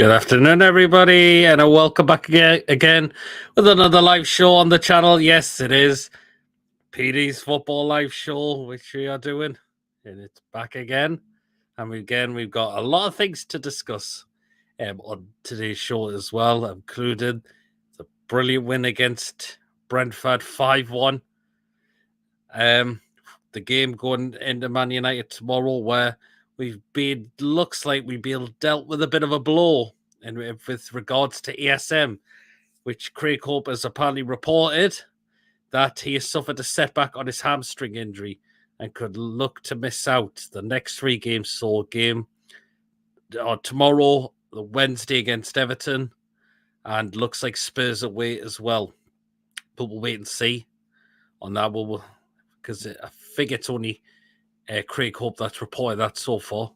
Good afternoon, everybody, and a welcome back again with another live show on the channel. Yes, it is PD's Football Live Show, which we are doing, and it's back again. And we've got a lot of things to discuss on today's show as well, including the brilliant win against Brentford 5-1. The game going into Man United tomorrow, where looks like we've been dealt with a bit of a blow with regards to ESM, which Craig Hope has apparently reported that he has suffered a setback on his hamstring injury and could look to miss out the next 3 games. So game tomorrow, the Wednesday against Everton, and looks like Spurs away as well. But we'll wait and see on that. Because I think it's only Craig Hope that's reported that so far.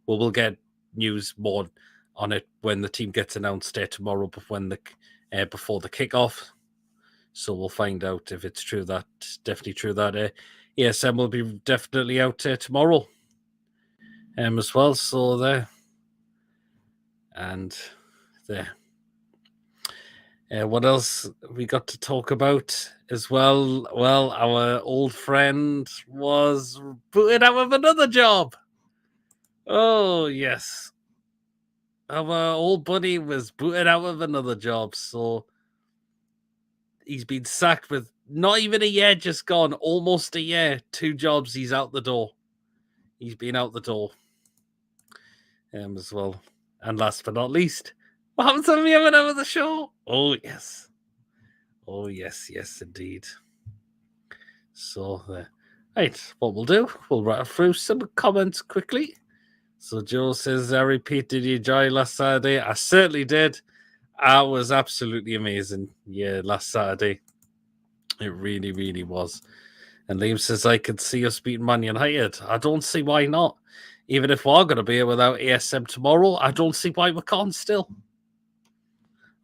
We'll get news more on it when the team gets announced tomorrow before the kickoff. So we'll find out if it's true. Definitely true that ESM will be definitely out tomorrow as well. So there and there. What else we got to talk about as well? Well, our old friend was booted out of another job. Oh, yes. Our old buddy was booted out of another job. So he's been sacked with not even a year just gone, almost a year. 2 jobs, he's out the door. He's been out the door as well. And last but not least, what happens when we have another show? Oh, yes. Oh, yes, indeed. So, right, what we'll do, we'll rattle through some comments quickly. So, Joe says, I repeat, did you enjoy last Saturday? I certainly did. It was absolutely amazing. Yeah, last Saturday. It really, really was. And Liam says, I could see us beating Man United. I don't see why not. Even if we're going to be here without ASM tomorrow, I don't see why we can't still.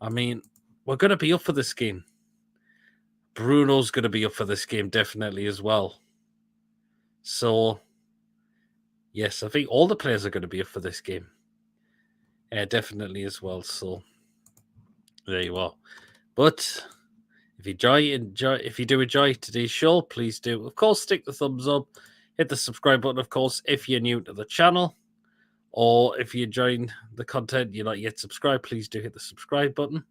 I mean, we're going to be up for this game. Bruno's going to be up for this game, definitely, as well. So, yes, I think all the players are going to be up for this game. Definitely as well. So, there you are. But if you do enjoy today's show, please do, of course, stick the thumbs up. Hit the subscribe button, of course, if you're new to the channel. Or if you're enjoying the content, you're not yet subscribed, please do hit the subscribe button.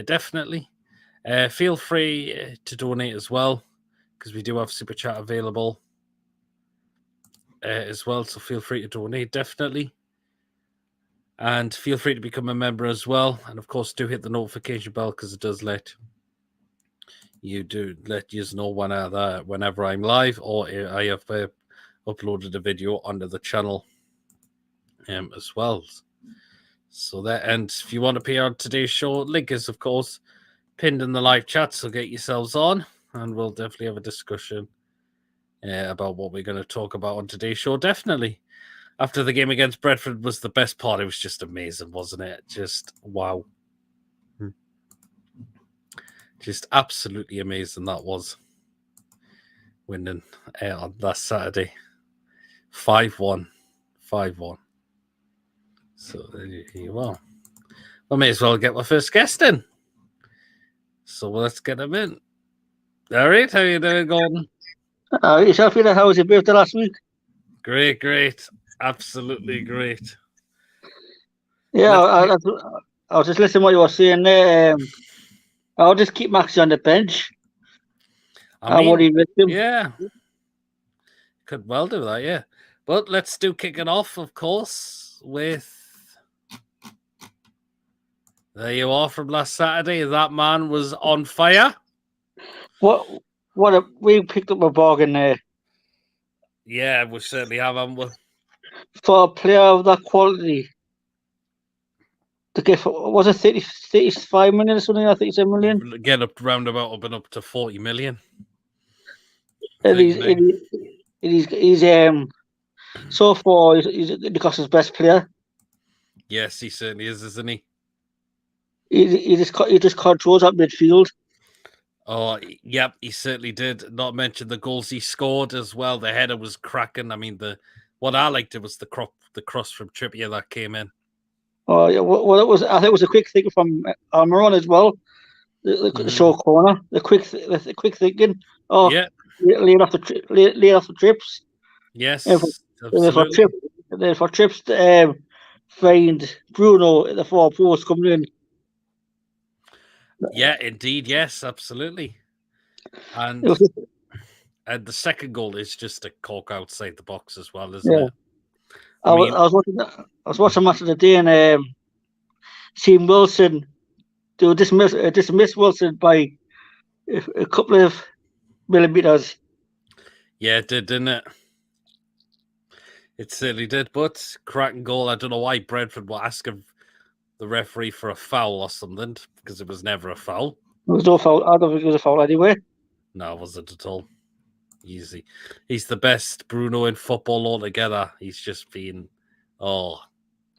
Definitely. Feel free to donate as well, because we do have Super Chat available as well. So feel free to donate, definitely. And feel free to become a member as well. And of course, do hit the notification bell, because it does let you know whenever I'm live or I have uploaded a video onto the channel as well. So that, and if you want to appear on today's show, link is of course pinned in the live chat, so get yourselves on and we'll definitely have a discussion about what we're going to talk about on today's show. Definitely. After the game against Brentford was the best part. It was just amazing, wasn't it? Just wow. Just absolutely amazing that was. Winning on last Saturday. 5-1. 5-1. So there you are. I may as well get my first guest in. So let's get him in. All right, how you doing, Gordon? Yourself, how was your birthday last week? Great. Absolutely great. Yeah, I was just listening to what you were saying there. I'll just keep Maxi on the bench. I worry with him. Yeah. Could well do that, yeah. But let's kick it off, of course, with... There you are from last Saturday. That man was on fire. We picked up a bargain there. Yeah, we certainly have, haven't we? For a player of that quality. To get, was it 35 million or something? I think it's 1 million. Get up roundabout up to 40 million. And he's so far he's Newcastle's best player. Yes, he certainly is, isn't he? He just controls that midfield. Oh, yep, he certainly did. Not mention the goals he scored as well. The header was cracking. I mean, what I liked it was the cross from Trippier that came in. Oh, yeah, well, it was. I think it was a quick thinking from Almiron as well. The short corner, the quick thinking. Oh, Yeah. laid off the trips. And for, Yes. and then for Absolutely. trips, find Bruno at the far post coming in. Yeah. Indeed. Yes. Absolutely. It was And just, the second goal is just a cork outside the box as well, isn't yeah. it? I mean, I was watching match of the day and seeing Wilson dismiss Wilson by a couple of millimeters. yeah, it did, didn't it? It certainly did. But cracking goal. I don't know why Brentford were asking the referee for a foul or something because it was never a foul. There was no foul. I don't think it was a foul anyway. No, it wasn't at all. Easy. He's the best Bruno in football altogether. He's just been, oh,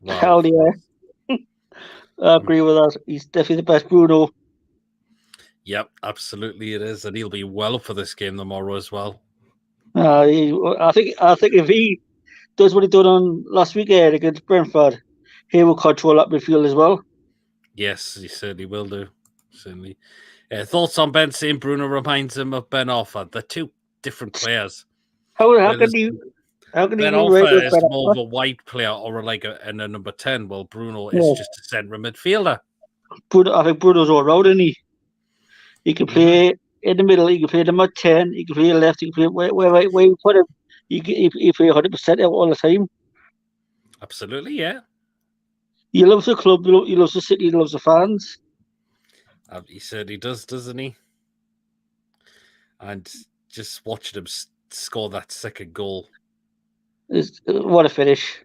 wow. Hell yeah. I agree with that. He's definitely the best Bruno. Yep, absolutely it is. And he'll be well for this game tomorrow as well. I think if he does what he did on last weekend against Brentford, he will control that midfield as well. Yes, he certainly will do. Certainly. Thoughts on Ben saying Bruno reminds him of Ben Arthur? They're two different players. How can Ben you Arthur is more of a wide player or like a number 10, while Bruno is just a centre midfielder. I think Bruno's all round, isn't he? He can play in the middle, he can play number 10, he can play left, he can play where you put him. He play 100% all the time. Absolutely, yeah. He loves the club, he loves the city, he loves the fans. He certainly does, doesn't he? And just watching him score that second goal. What a finish.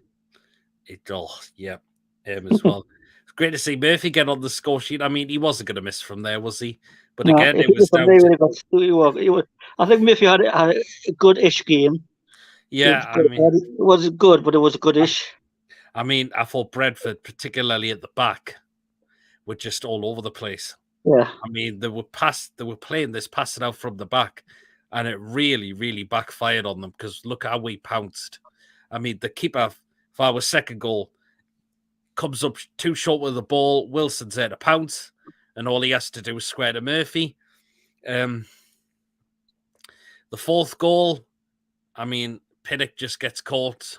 Yeah, him as well. It's great to see Murphy get on the score sheet. I mean, he wasn't going to miss from there, was he? But No, again, it was down to... I think Murphy had a good-ish game. Yeah, I mean... It wasn't good, but it was good-ish. I mean, I thought Brentford, particularly at the back, were just all over the place. Yeah. I mean, they were playing this passing out from the back, and it really, really backfired on them because look how we pounced. I mean, the keeper for our second goal comes up too short with the ball. Wilson's there to pounce, and all he has to do is square to Murphy. The fourth goal, I mean, Pinnock just gets caught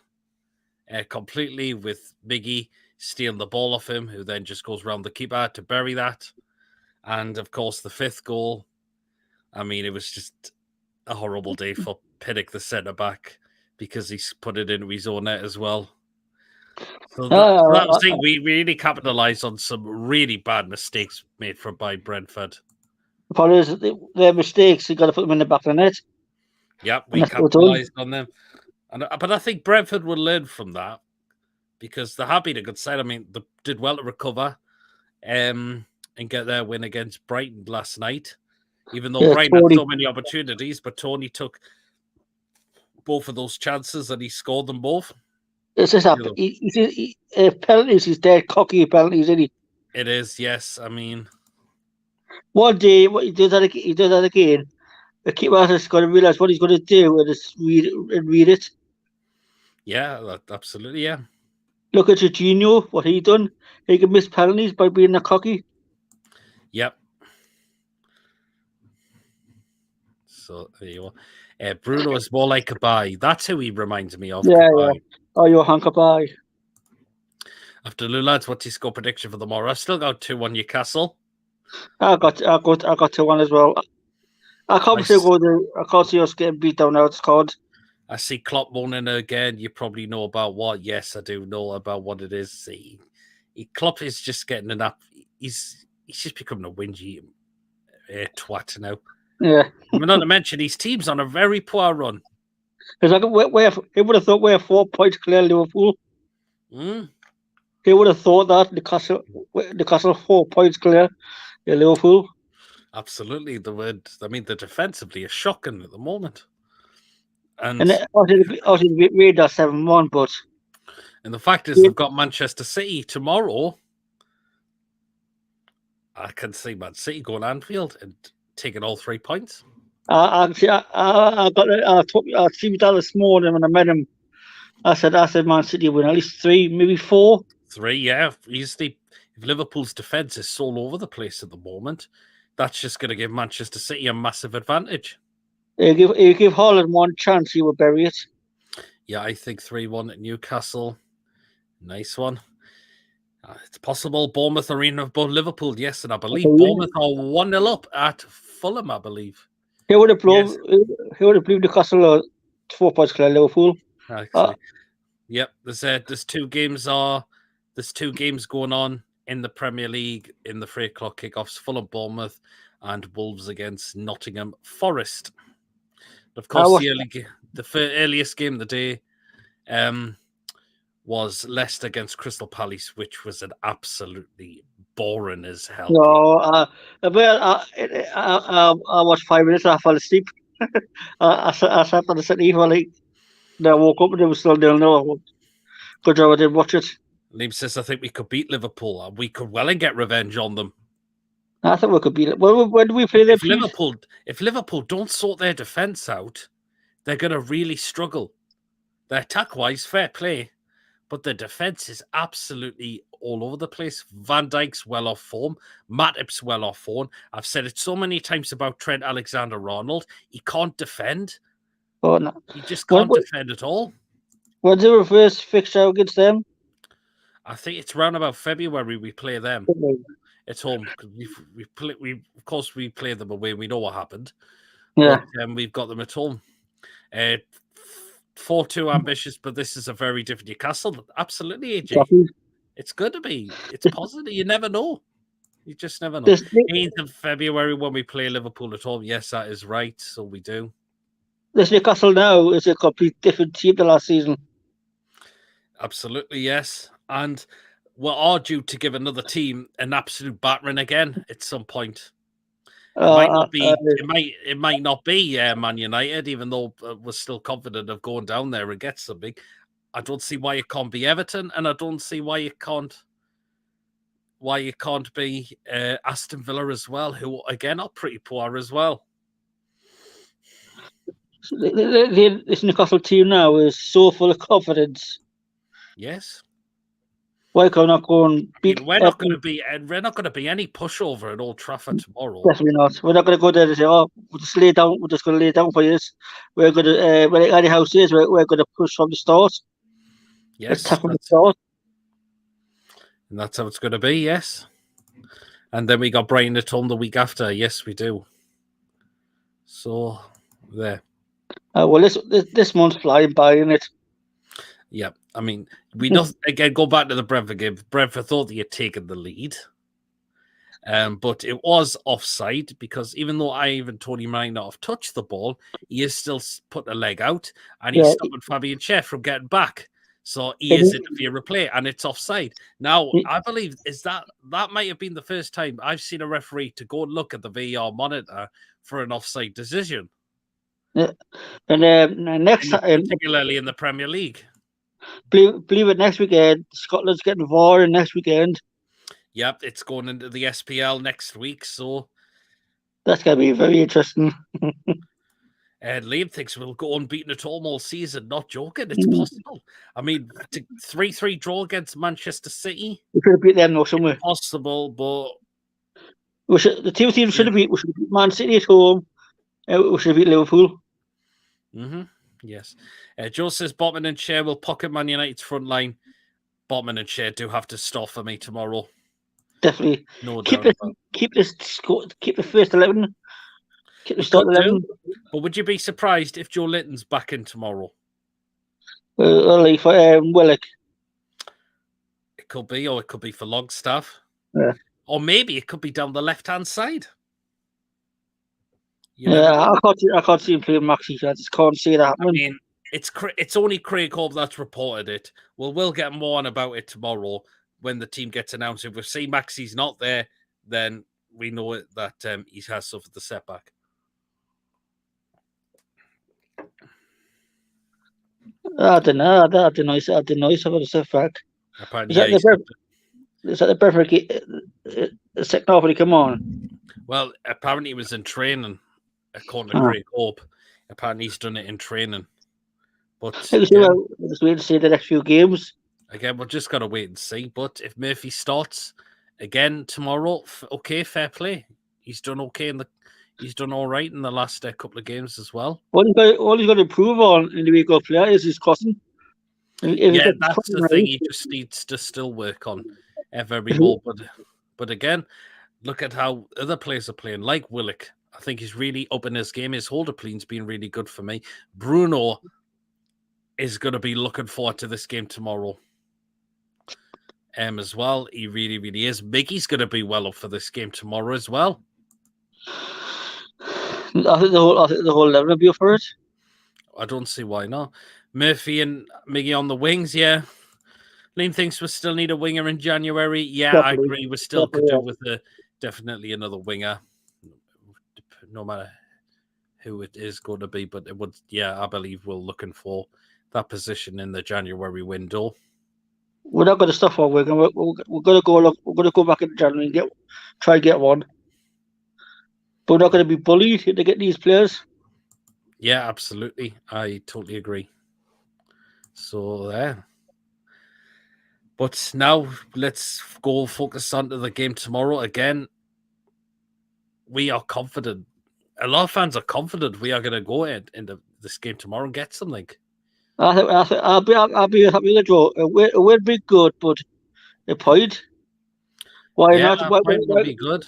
completely with Miggy stealing the ball off him, who then just goes round the keeper to bury that. And of course, the fifth goal, I mean, it was just a horrible day for Pinnock, the centre back, because he's put it into his own net as well. So that was the thing. We really capitalised on some really bad mistakes made by Brentford. Their mistakes, you got to put them in the back of the net. Yep, we capitalised on them. But I think Brentford will learn from that because they have been a good side. I mean, they did well to recover and get their win against Brighton last night. Even though Brighton had so many opportunities, but Tony took both of those chances and he scored them both. It's just penalties. He's dead cocky penalties, isn't he? It is, yes. I mean, one day he does that again. The keeper has got to realise what he's going to do and just read it. Yeah, absolutely, yeah. Look at Jorginho, what he done. He can miss penalties by being a cocky. Yep. So there you are. Bruno is more like Kabay. That's who he reminds me of. Yeah. Oh, you're Kabay. Afternoon, lads. What's your score prediction for tomorrow? I still got 2-1 Newcastle. I got 2-1 as well. I can't see us getting beat down now. It's called. I see Klopp moaning again. You probably know about what. Yes, I do know about what it is. Klopp is just getting an up. He's just becoming a whingy twat now. Yeah. Not to mention his team's on a very poor run. Because he would have thought we're 4 points clear Liverpool. He would have thought that Newcastle 4 points clear Liverpool. Absolutely, the defensively is shocking at the moment. And obviously we that 7-1, but and the fact is they've got Manchester City tomorrow. I can see Man City going Anfield and taking all 3 points. I took Steve Dallas this morning when I met him. I said Man City win at least 3, maybe 4. 3, yeah. Easily, if Liverpool's defence is so all over the place at the moment, that's just going to give Manchester City a massive advantage. You give Haaland one chance, he will bury it. Yeah, I think 3-1 at Newcastle. Nice one. It's possible Bournemouth are in above Liverpool, yes, and I believe Bournemouth are 1-0 up at Fulham, I believe. He would have proved Newcastle 4 points clear Liverpool. Actually, yep. There's two games going on in the Premier League in the 3:00 kickoffs: Fulham, Bournemouth, and Wolves against Nottingham Forest. Of course, the earliest game of the day was Leicester against Crystal Palace, which was an absolutely boring as hell. No, I watched 5 minutes. I fell asleep. I sat on the city for I woke up and it was still 0-0. Good job I didn't watch it. Liam says, I think we could beat Liverpool and we could well and get revenge on them. I think we could beat it. When do we play them? If Liverpool don't sort their defence out, they're going to really struggle. Their attack-wise, fair play, but the defence is absolutely all over the place. Van Dijk's well off form. Matip's well off form. I've said it so many times about Trent Alexander-Arnold. He can't defend. Oh, no. He just can't defend at all. When's the reverse fixture against them? I think it's around about February we play them. It's home. Of course we play them away. We know what happened. Yeah. But we've got them at home. 4-2 ambitious, but this is a very different Newcastle. Absolutely, AJ. It's going to be. It's positive. You never know. You just never know. 8th of February when we play Liverpool at home. Yes, that is right. So we do. This Newcastle now is a complete different team than last season. Absolutely, yes. And we're due to give another team an absolute battering again at some point. It might not be. It might not be Man United, even though we're still confident of going down there and get something. I don't see why it can't be Everton, and I don't see why it can't. Why it can't be Aston Villa as well, who again are pretty poor as well. This Newcastle team now is so full of confidence. Yes. Why can not go and beat? We're not going to be any pushover at Old Trafford tomorrow. Definitely not. We're not going to go there and say, "Oh, we'll just lay down. We're just going to lay down for you." We're going to, when any house is, we're going to push from the start. Yes, from the start. And that's how it's going to be. Yes. And then we got Brighton at home the week after. Yes, we do. So there. Well, this month's flying by, isn't it? Yeah, I mean, we don't again go back to the Brentford game. Brentford thought he had taken the lead, but it was offside because even though Ivan Toney might not have touched the ball, he is still put a leg out and he's stopping Fabian Schär from getting back. So he is interfering with play and it's offside. Now, I believe that might have been the first time I've seen a referee to go and look at the VAR monitor for an offside decision. Yeah. And next time, particularly in the Premier League. Believe it, next weekend, Scotland's getting VAR next weekend. Yep, it's going into the SPL next week, so that's going to be very interesting. And Liam thinks we'll go unbeaten at home all season. Not joking, it's possible. I mean, 3-3 draw against Manchester City. We could have beat them, though, somewhere. Possible, but the two teams should have beat. We should have beat Man City at home. We should have beat Liverpool. Yes. Joe says Botman and Schär will pocket Man United's front line. Botman and Schär do have to stop for me tomorrow. Definitely. No keep doubt. Keep the first 11. Keep the start 11. But would you be surprised if Joe Litton's back in tomorrow? Like for Willock. It could be, or it could be for Longstaff. Yeah. Or maybe it could be down the left-hand side. I can't see him playing Maxi. I just can't see that happening. I mean, it's only Craig Hope that's reported it. We'll get more on about it tomorrow when the team gets announced. If we see Maxi's not there, then we know that he has suffered the setback. I don't know. I didn't know he's suffered a setback. Apparently, is that the Brentford the second half when he come on? Well, apparently he was in training, according to Craig Hope. Apparently he's done it in training. But we'll just wait to see the next few games. Again, we're just got to wait and see. But if Murphy starts again tomorrow, okay, fair play. He's done okay he's done all right in the last couple of games as well. All he's got to improve on in the week of player is his crossing. If he Yeah, gets his that's crossing the thing. right, He just needs to still work on every more. But again, look at how other players are playing, like Willock. I think he's really up in his game. His holder clean's been really good for me. Bruno is going to be looking forward to this game tomorrow. As well, he really, really is. Mickey's going to be well up for this game tomorrow as well. I think the whole level will be up for it. I don't see why not. Murphy and Miggy on the wings, yeah. Liam thinks we still need a winger in January. Yeah, Definitely. I agree. We still could do with definitely another winger, no matter who it is going to be. But it would, yeah, I believe we're looking for that position in the January window. We're not going to stop our winger. We're going to go. We're going to go back in January and try and get one. But we're not going to be bullied to get these players. Yeah, absolutely. I totally agree. So there. But now let's go focus on to the game tomorrow. Again, we are confident. A lot of fans are confident we are going to go into this game tomorrow and get something. I'll be happy with a draw. It will be good, but a point. Why Yeah, not? a point would be good.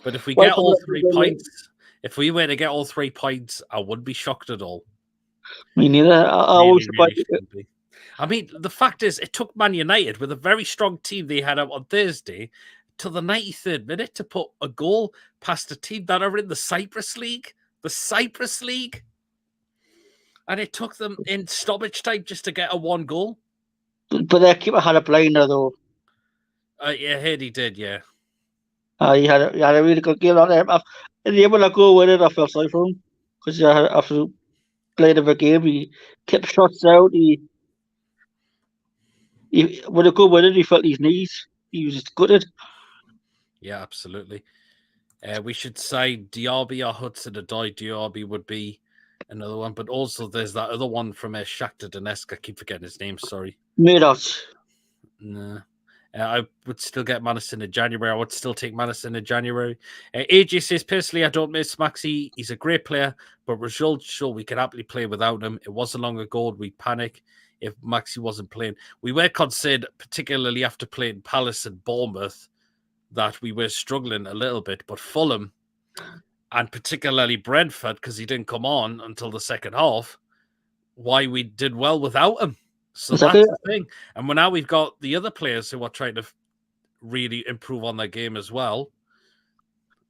But if we get all 3 points, if we were to get all 3 points, I wouldn't be shocked at all. Me neither. I really, always really shouldn't be. I mean, the fact is, it took Man United with a very strong team they had out on Thursday to the 93rd minute to put a goal past a team that are in the Cyprus League. The Cyprus League. And it took them in stoppage time just to get a 1 goal. But their keeper had a blinder though. Yeah, he did, yeah. He had a really good game on there. And the able to go with it, I felt sorry for him because after playing of a game, he kept shots out. He when he go with it, he felt his knees. He was just gutted. Yeah, absolutely. We should say Diaby or Hudson-Odoi. Diaby would be another one, but also there's that other one from Shakhtar Donetsk. I keep forgetting his name. Sorry. Milos. No. I would still get Madison in January. I would still take Madison in January. AJ says, personally, I don't miss Maxi. He's a great player, but results show we can happily play without him. It wasn't long ago we'd panic if Maxi wasn't playing. We were concerned, particularly after playing Palace and Bournemouth, that we were struggling a little bit. But Fulham, and particularly Brentford, because he didn't come on until the second half, why we did well without him. So Exactly. that's the thing. And now we've got the other players who are trying to really improve on their game as well.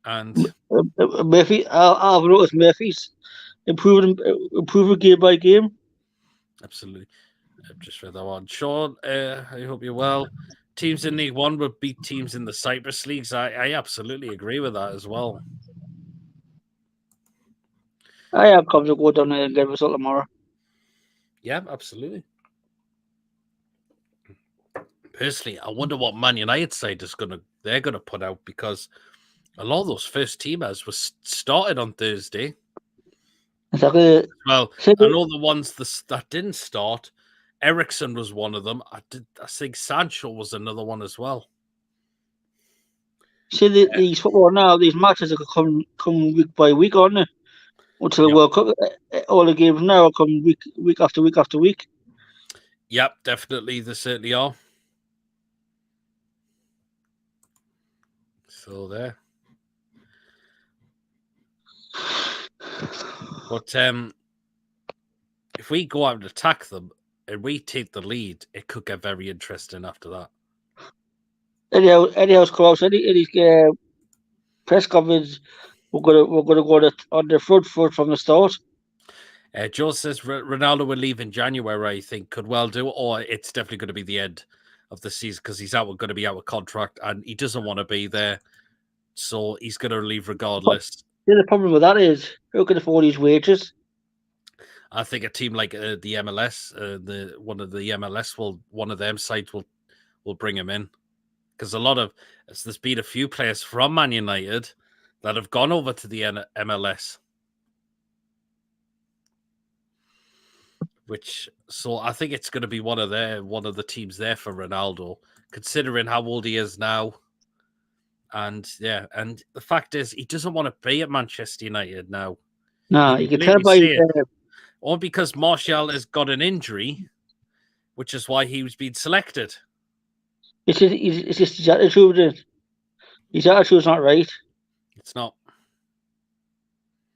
And Murphy, I've noticed Murphy's improving game by game. Absolutely. I've just read that one. Sean, I hope you're well. Teams in League One would beat teams in the Cyprus Leagues. I absolutely agree with that as well. I am confident to go down there and get a result tomorrow. Yeah, absolutely. Personally, I wonder what Man United side they're gonna put out, because a lot of those first teamers were started on Thursday. Exactly. Well, I know the ones that didn't start. Ericsson was one of them. I think Sancho was another one as well. See these football now, these matches are come week by week, aren't they? Until the World Cup, all the games now come week after week after week. Yep, definitely, they certainly are. So there. But if we go out and attack them and we take the lead, it could get very interesting after that. Anyhow, Klaus, any press conference, we're gonna go on the front foot from the start. Joe says Ronaldo will leave in January. I think could well do, or it's definitely going to be the end of the season because he's going to be out of contract and he doesn't want to be there, so he's going to leave regardless. The problem with that is who can afford his wages? I think a team like the MLS, one of them sides will bring him in, because there's been a few players from Man United that have gone over to the MLS. So I think it's going to be one of the teams there for Ronaldo, considering how old he is now. And and the fact is, he doesn't want to be at Manchester United now. Nah, He you can can tell clearly by say it. Or because Martial has got an injury, which is why he was being selected. it's just his attitude. His attitude's not right. It's not.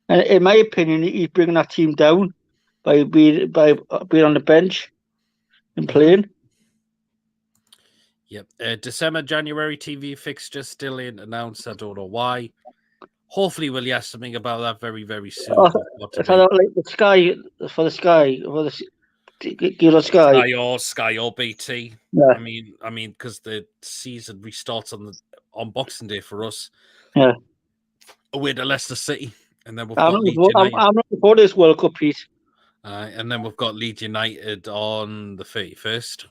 And in my opinion, he's bringing that team down by being on the bench and playing. Yep. December, January TV fixture still ain't announced. I don't know why. Hopefully, we'll hear something about that very, very soon. It's like the Sky for the Sky for the give us Sky. Sky or BT. Yeah. I mean, because the season restarts on Boxing Day for us. Yeah. Away to Leicester City, and then we've I'm got Leeds United. I'm looking for this World Cup, Pete. And then we've got Leeds United on the 31st.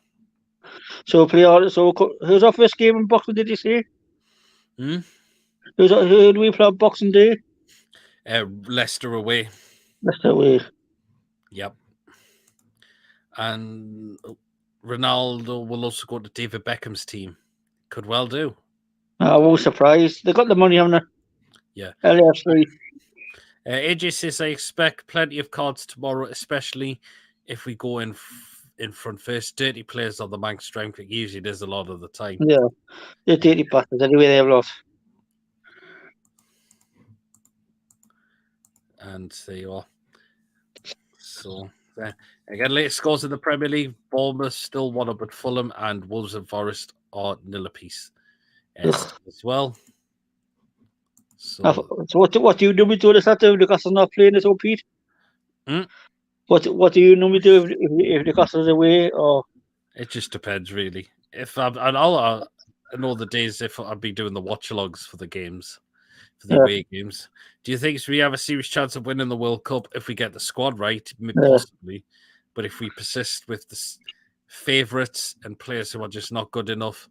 So who's our first game in Boxing Day? Did you say? Hmm? Who do we play on Boxing Day? Leicester away. Leicester away. Yep. And Ronaldo will also go to David Beckham's team. Could well do. I was surprised. They got the money, haven't they? Yeah. LFC. AJ says, I expect plenty of cards tomorrow, especially if we go in front first. Dirty players on the bank strength. It usually does a lot of the time. Yeah. They're dirty bastards anyway, they've lost. And there you are. So, again, latest scores in the Premier League. Bournemouth still one up at Fulham, and Wolves and Forest are nil apiece as well. So what do you normally do this after Newcastle's not playing this, Pete? What do you normally do if Newcastle's away, or? It just depends, really. I know the days if I'd be doing the watch-alongs for the games, for the away games. Do you think we have a serious chance of winning the World Cup if we get the squad right? Possibly. But if we persist with the favourites and players who are just not good enough,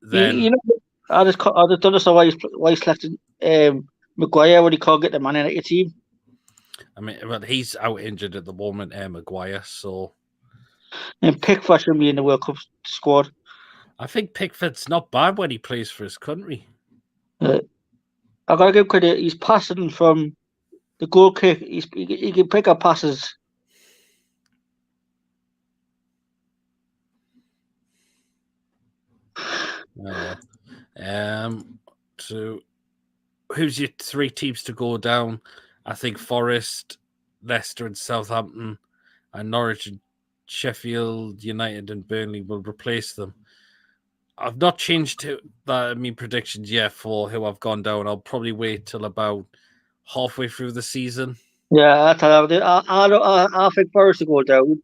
then... I just don't understand why he's left Maguire when he can't get the Man United team. I mean, well, he's out injured at the moment, Maguire, so... And Pickford should be in the World Cup squad. I think Pickford's not bad when he plays for his country. I gotta give credit. He's passing from the goal kick. He can pick up passes. So who's your three teams to go down? I think Forest, Leicester, and Southampton, and Norwich, and Sheffield United, and Burnley will replace them. I've not changed predictions yet for who I've gone down. I'll probably wait till about halfway through the season. Yeah, I think Forest will go down.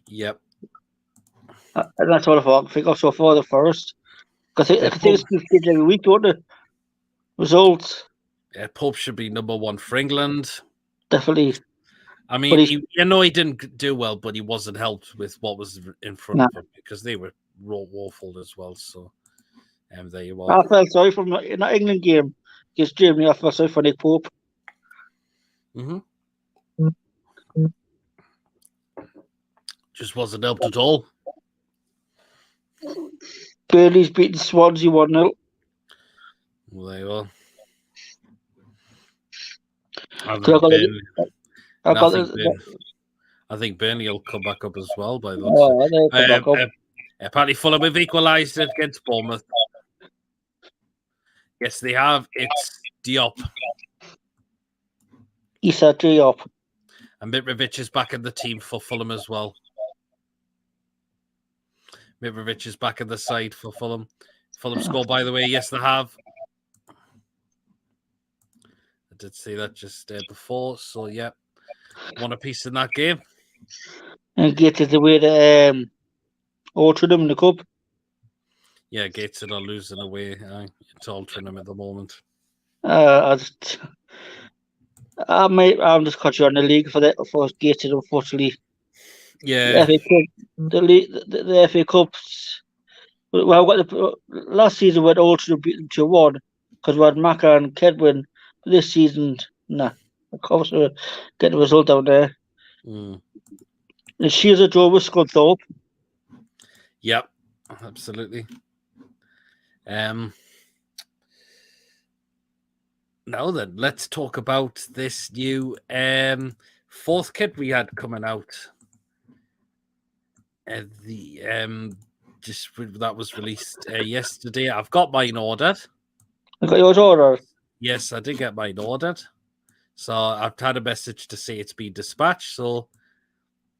Yep. And that's all I thought. I think also for the Forest. Because I think it's kids every week, don't they? Results. Yeah, Pope should be number one for England. Definitely. I mean, he didn't do well, but he wasn't helped with what was in front of him because they were woeful as well. So, there you are. I felt sorry from in that England game against Germany. I felt sorry for Nick Pope. Just wasn't helped at all. Burnley's beaten Swansea 1-0. Well, there you are. I think Burnley will come back up as well by the apparently Fulham have equalised against Bournemouth. Yes, they have. It's Diop. Issa Diop. And Mitrovic is back in the team for Fulham as well. Mitrovic is back in the side for Fulham. Fulham score, by the way. Yes, they have. I did see that just before. So, yeah. One apiece in that game. And Gateshead away to Altrincham in the cup. Yeah, Gateshead are losing away to Altrincham at the moment. I'm just caught you on the league for Gateshead, unfortunately. Yeah. The FA Cups. Well, last season we had Altrincham beat them 2-1 because we had Macca and Kedwin. This season, nah. Obviously, get the result down there. Mm. And she's a draw with Scunthorpe. Yep, absolutely. Now then, let's talk about this new fourth kit we had coming out. That was released yesterday. I've got mine ordered. I got yours ordered. Yes, I did get mine ordered. So I've had a message to say it's been dispatched. So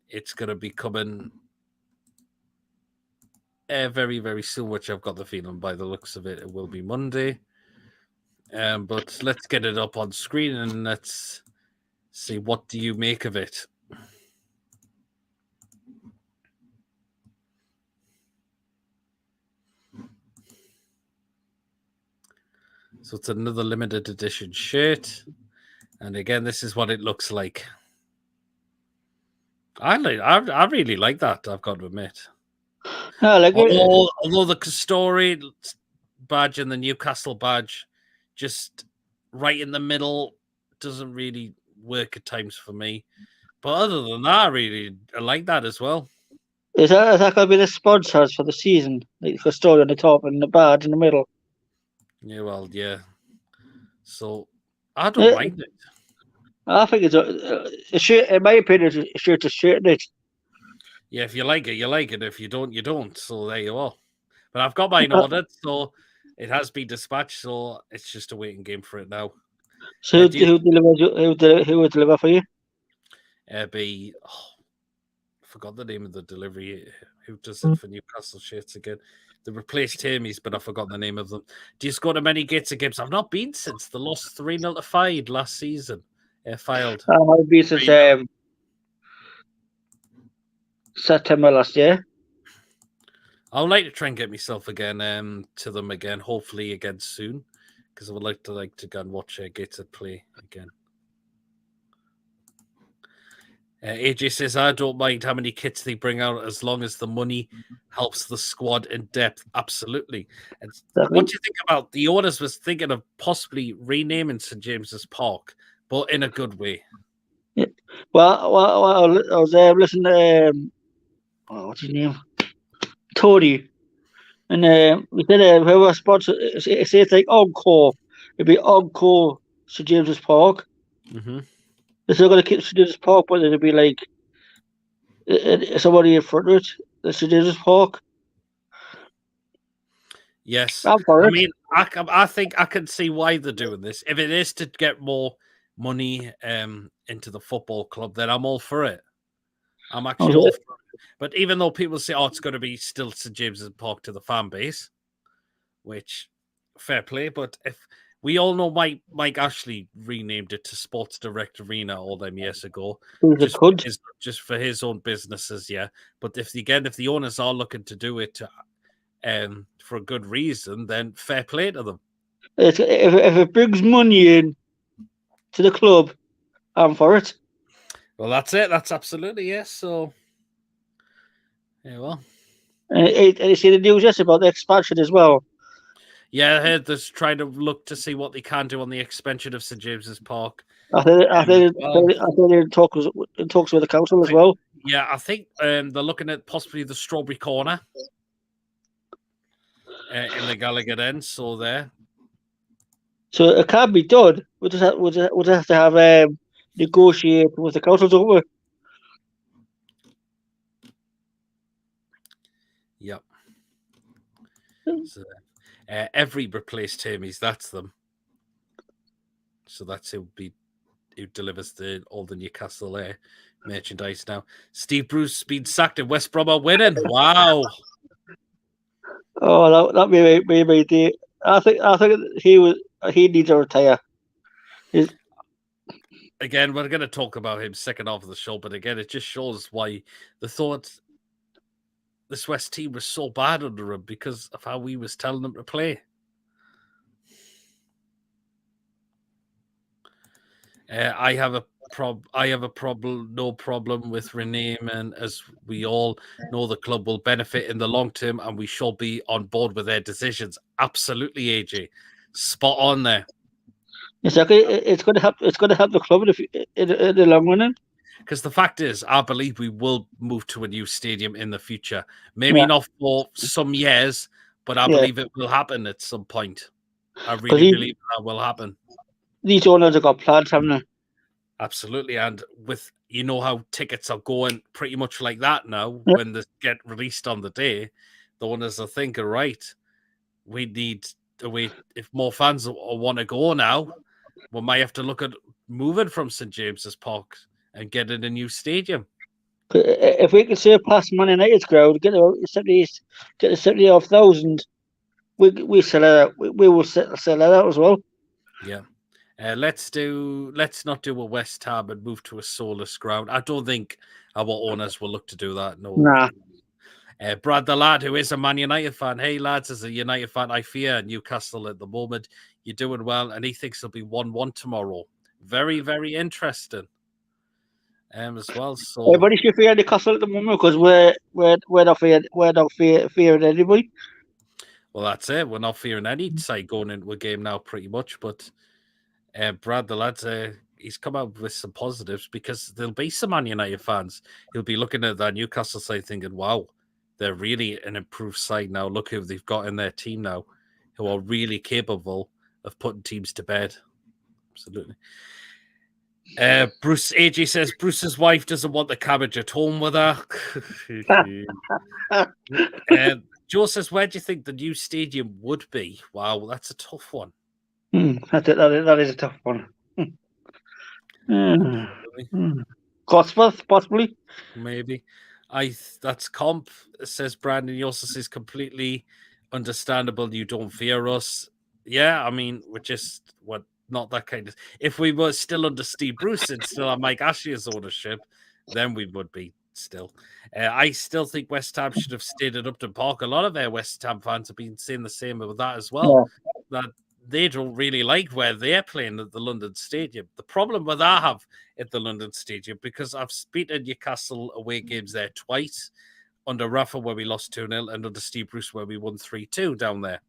it's going to be coming very, very soon, which I've got the feeling by the looks of it, it will be Monday. But let's get it up on screen and let's see, what do you make of it? So it's another limited edition shirt. And again, this is what it looks like. I really like that, I've got to admit. I like it. Although the Castore badge and the Newcastle badge just right in the middle doesn't really work at times for me. But other than that, I like that as well. Is that going to be the sponsors for the season? Like the story on the top and the badge in the middle? Yeah, well, yeah. So I don't mind it. I think it's a shirt. In my opinion, it's a shirt to shirt. It. Yeah, if you like it, you like it. If you don't, you don't. So there you are. But I've got mine ordered, so it has been dispatched. So it's just a waiting game for it now. So who delivers? Who will deliver for you? I forgot the name of the delivery. Who does it for Newcastle shirts again? They replaced Tamies, but I forgot the name of them. Do you go to many gates of games? I've not been since the lost 3-0 to Fide last season. Filed. I've been since September last year. I would like to try and get myself again to them again, hopefully again soon, because I would like to go and watch Gates play again. AJ says, I don't mind how many kits they bring out as long as the money helps the squad in depth. Absolutely. And what do you think about the owners was thinking of possibly renaming St. James's Park, but in a good way? Yeah. Well, I was listening to what's his name? Tony. And we said whoever sponsor it's like Encore. It'd be Encore St. James's Park. Mm-hmm. They're still going to keep St. James's Park, but it'd be like somebody in front of it, the St. James's Park. Yes. I'm for it. I mean, I think I can see why they're doing this. If it is to get more money into the football club, then I'm all for it. I'm actually all for it. But even though people say, it's going to be still St. James's Park to the fan base, which, fair play, but if we all know Mike Ashley renamed it to Sports Direct Arena all them years ago, just for his own businesses, yeah. But if the owners are looking to do it for a good reason, then fair play to them. If it brings money in to the club, I'm for it. Well, that's it. That's absolutely yes. So, yeah, well. And you see the news yesterday about the expansion as well. Yeah, I heard they're trying to look to see what they can do on the expansion of St. James's Park. I think they're in talks with the council as well. Yeah, I think they're looking at possibly the Strawberry Corner in the Gallagher end. So there. So it can be done. We'll just have to have negotiate with the councils over. Yep. So, every replaced Tamies, that's them. So that's who delivers all the Newcastle merchandise now. Steve Bruce been sacked and West Brom are winning. Wow. Oh, that made my day. I think he needs to retire. Again, we're going to talk about him second half of the show, but again, it just shows why the thought this West team was so bad under him because of how he was telling them to play. I have a no problem with renaming, as we all know the club will benefit in the long term, and we shall be on board with their decisions. Absolutely, AJ, spot on there. Exactly. It's going to help. It's going to help the club in the long run. Because the fact is, I believe we will move to a new stadium in the future. Maybe Yeah, not for some years, but I yeah. believe it will happen at some point. I Because really believe that will happen. these owners have got plans, haven't they? Absolutely. And with how tickets are going pretty much like that now, Yeah. when they get released on the day, the owners are thinking, right, we need a way if more fans want to go now, we might have to look at moving from St James's Park and getting a new stadium. If we could surpass Man United's crowd, get the 70,000, we sell it out. We will sell it out as well. Yeah. Let's not do a West Ham and move to a soulless ground. I don't think our owners will look to do that. No. Nah. Brad, the lad who is a Man United fan. Hey, lads, as a United fan, I fear Newcastle at the moment. You're doing well, and he thinks it'll be 1-1 tomorrow. Very, very interesting. As well. So, Everybody should fear the castle at the moment because we're not fearing anybody. well, that's it. We're not fearing any side going into a game now, pretty much. But Brad, the lads, he's come out with some positives because there'll be some Man United fans. He'll be looking at that Newcastle side thinking, wow, they're really an improved side now. Look who they've got in their team now, who are really capable of putting teams to bed. Absolutely. Bruce AJ says Bruce's wife doesn't want the cabbage at home with her. Joe says, where do you think the new stadium would be? Wow, that's a tough one. That is a tough one. Cotsworth, possibly. Maybe. That's comp, says Brandon. He also says completely understandable. You don't fear us. Yeah, I mean, we're not that kind of. If we were still under Steve Bruce and still on Mike Ashley's ownership, then we would be still. I still think West Ham should have stayed at Upton Park. A lot of their West Ham fans have been saying the same with that as well. Yeah. That they don't really like where they're playing at the London Stadium. The problem with I have at the London Stadium, because I've been to Newcastle away games there twice, under Rafa where we lost 2-0 and under Steve Bruce where we won 3-2 down there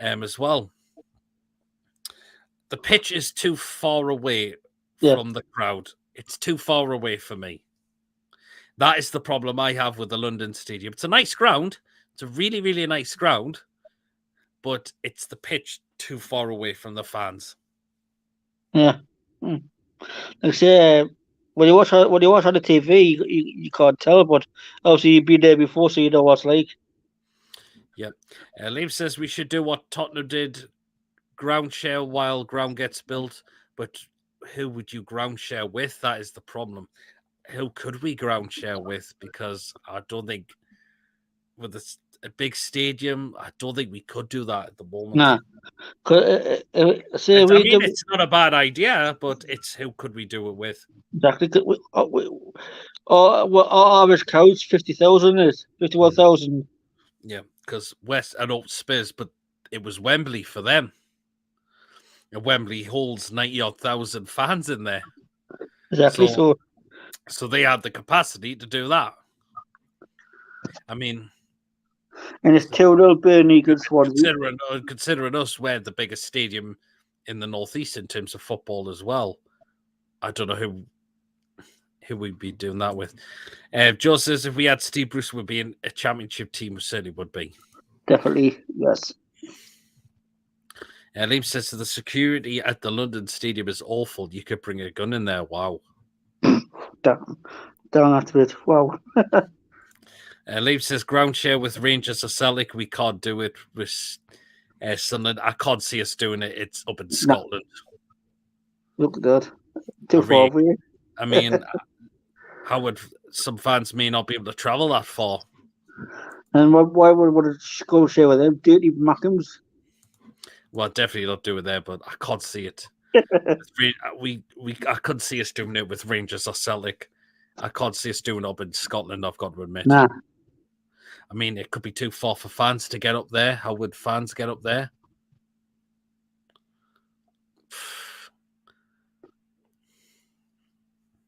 as well. The pitch is too far away from the crowd. It's too far away for me. That is the problem I have with the London Stadium. It's a nice ground. It's a really, really nice ground, but it's the pitch too far away from the fans. Yeah. Like I say, when you watch on the TV, you can't tell, but obviously you've been there before, so you know what it's like. Yep. Liam says we should do what Tottenham did, ground share while ground gets built, but who would you ground share with? That is the problem. Who could we ground share with? Because I don't think with a big stadium, I don't think we could do that at the moment. Nah. It's not a bad idea, but it's who could we do it with? Exactly. Our average crowd's 50,000 is 51,000. Yeah, because West, I know Spurs, but it was Wembley for them. And Wembley holds 90-odd thousand fans in there. Exactly. So they had the capacity to do that. I mean, and it's 2-0 Burnley against Swansea. Considering us, we're the biggest stadium in the northeast in terms of football as well. I don't know who we'd be doing that with. Joe says if we had Steve Bruce, we'd be in a championship team. We certainly would be. Definitely, yes. Liam says the security at the London Stadium is awful. You could bring a gun in there. Wow. Down after it. Wow. Liam says ground share with Rangers or Celtic. We can't do it with Sunderland. I can't see us doing it. It's up in Scotland. Look at that. Too far for you. I mean, how would some fans may not be able to travel that far? And why would it go share with them? Dirty Mackhams? Well, definitely not do it there, but I can't see it. I couldn't see us doing it with Rangers or Celtic. I can't see us doing it up in Scotland, I've got to admit. Nah. I mean, it could be too far for fans to get up there. How would fans get up there?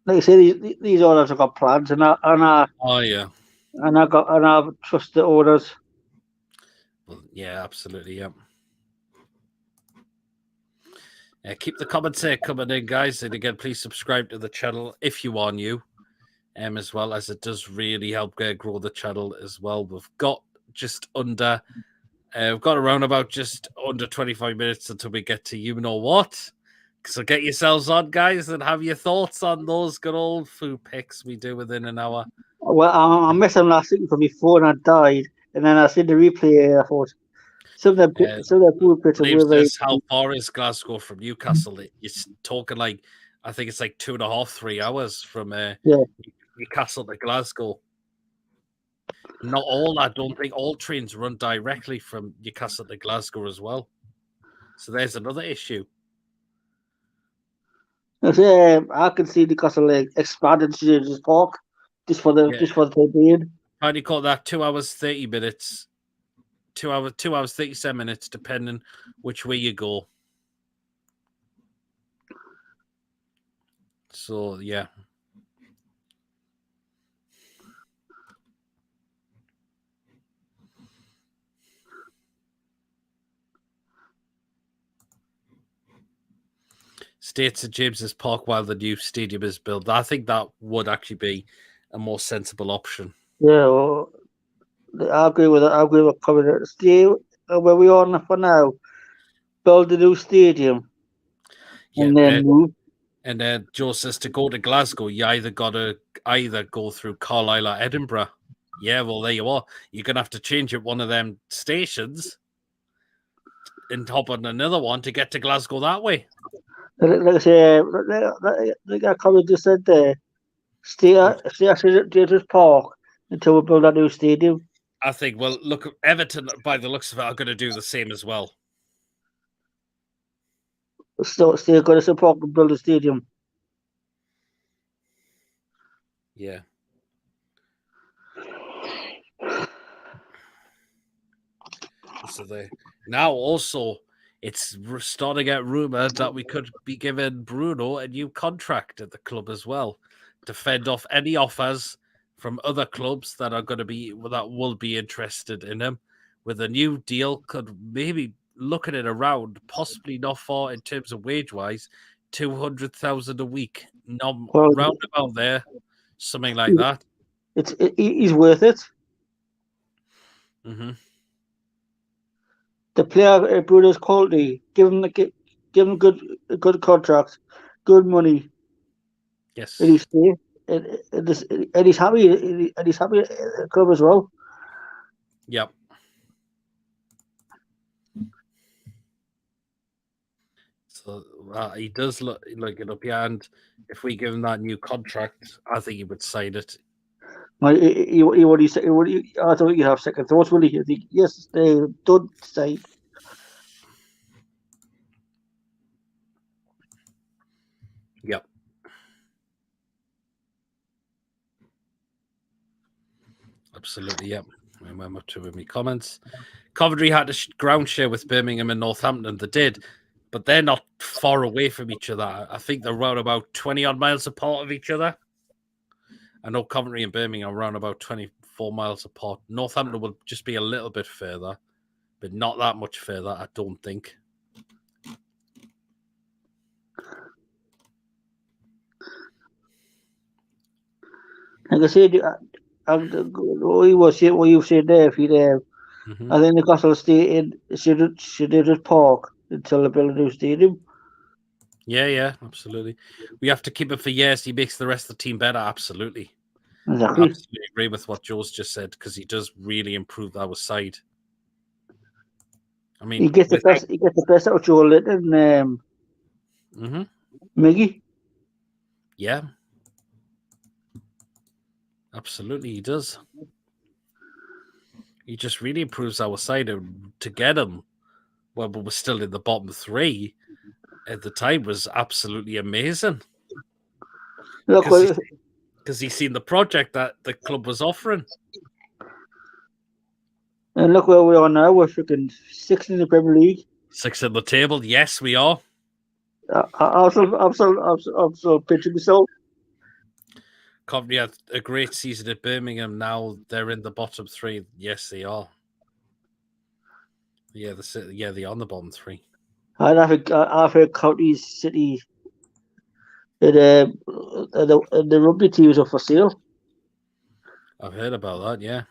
Like I say, these owners have got plans, and oh yeah, and I trust the owners. Well, yeah, absolutely, yeah. Keep the comments coming in, guys. And again, please subscribe to the channel if you are new, as well, as it does really help grow the channel as well. We've got around about just under 25 minutes until we get to you know what. So get yourselves on, guys, and have your thoughts on those good old food picks we do within an hour. Well, I missed them last week because my phone had died, and then I seen the replay. And I thought some of the food picks James were very. says, how far is Glasgow from Newcastle? It's talking like, I think it's like 2.5, 3 hours from Newcastle to Glasgow. Not all, I don't think all trains run directly from Newcastle to Glasgow as well. So there's another issue. I can see Newcastle like expanding to James's Park just for the time being. How do you call that? 2 hours 30 minutes. 2 hours 37 minutes, depending which way you go. So yeah. Stay at St James's Park while the new stadium is built. I think that would actually be a more sensible option. Yeah, well, I agree with that. I agree with coming out. Stay where we are for now. Build a new stadium, and then move. And then Joe says to go to Glasgow, you either go through Carlisle or Edinburgh. Yeah, well, there you are. You're gonna have to change at one of them stations and hop on another one to get to Glasgow that way. Like I say, like I comment just said there, stay at James's Park until we build a new stadium. I think. Well, look, Everton, by the looks of it, are going to do the same as well. Stay going to support and build a stadium. Yeah. So now also it's starting to get rumored that we could be giving Bruno a new contract at the club as well to fend off any offers from other clubs that will be interested in him. With a new deal, could maybe look at it around, possibly not far in terms of wage wise, 200,000 a week, round about there, something like that. He's worth it. Mm-hmm. The player Bruno's quality. Give him good contract, good money. Yes. And he's stay. And he's happy. And he's happy at the club as well. Yep. So he does look it up, yeah. And if we give him that new contract, I think he would sign it. I don't think you have second thoughts, will he? I think yes, they don't say. Yep. Absolutely, yep. I remember two of my comments. Coventry had a ground share with Birmingham and Northampton. They did, but they're not far away from each other. I think they're around about 20 odd miles apart of each other. I know Coventry and Birmingham are around about 24 miles apart. Northampton will just be a little bit further, but not that much further, I don't think. Like I said, what you said there, if you I think Newcastle should just park until they build a new stadium. Yeah, absolutely. We have to keep it for years. He makes the rest of the team better. Absolutely. Exactly. I absolutely agree with what Joe's just said because he does really improve our side. I mean, he gets the best. He gets the best out of Joe Linton and Miggy. Yeah, absolutely, he does. He just really improves our side, and to get him, well, but we're still in the bottom three at the time was absolutely amazing. Because he's seen the project that the club was offering. And look where we are now. We're freaking 6th in the Premier League. 6th in the table. Yes, we are. I'm still pitching myself. Coventry had a great season at Birmingham. Now they're in the bottom three. Yes, they are. Yeah, they're on the bottom three. I've heard County City the rugby teams are for sale. I've heard about that. Yeah,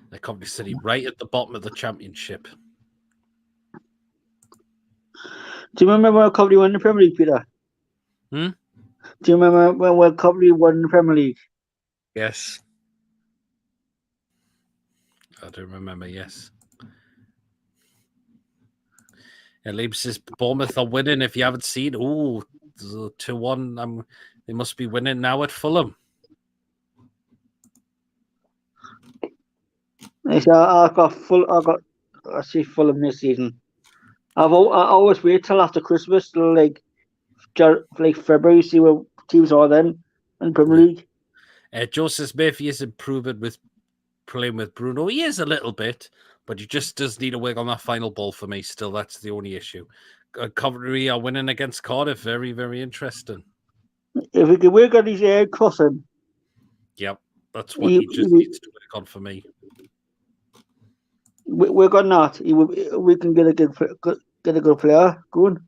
the Coventry City right at the bottom of the championship. Do you remember when County won the Premier League, Peter? Hmm? Do you remember when County won the Premier League? Yes, I do remember. Yes. Yeah, Leeds says Bournemouth are winning. If you haven't seen, 2-1. They must be winning now at Fulham. I see Fulham this season. I always wait till after Christmas, till like February, see where teams are then in Premier League. Joe says Murphy is improving with playing with Bruno. He is a little bit, but he just does need to work on that final ball for me still. That's the only issue. Coventry are winning against Cardiff. Very, very interesting. If we can work on his crossing, Yep, that's what he just needs to work on for me. Work on that. We can get a good player going.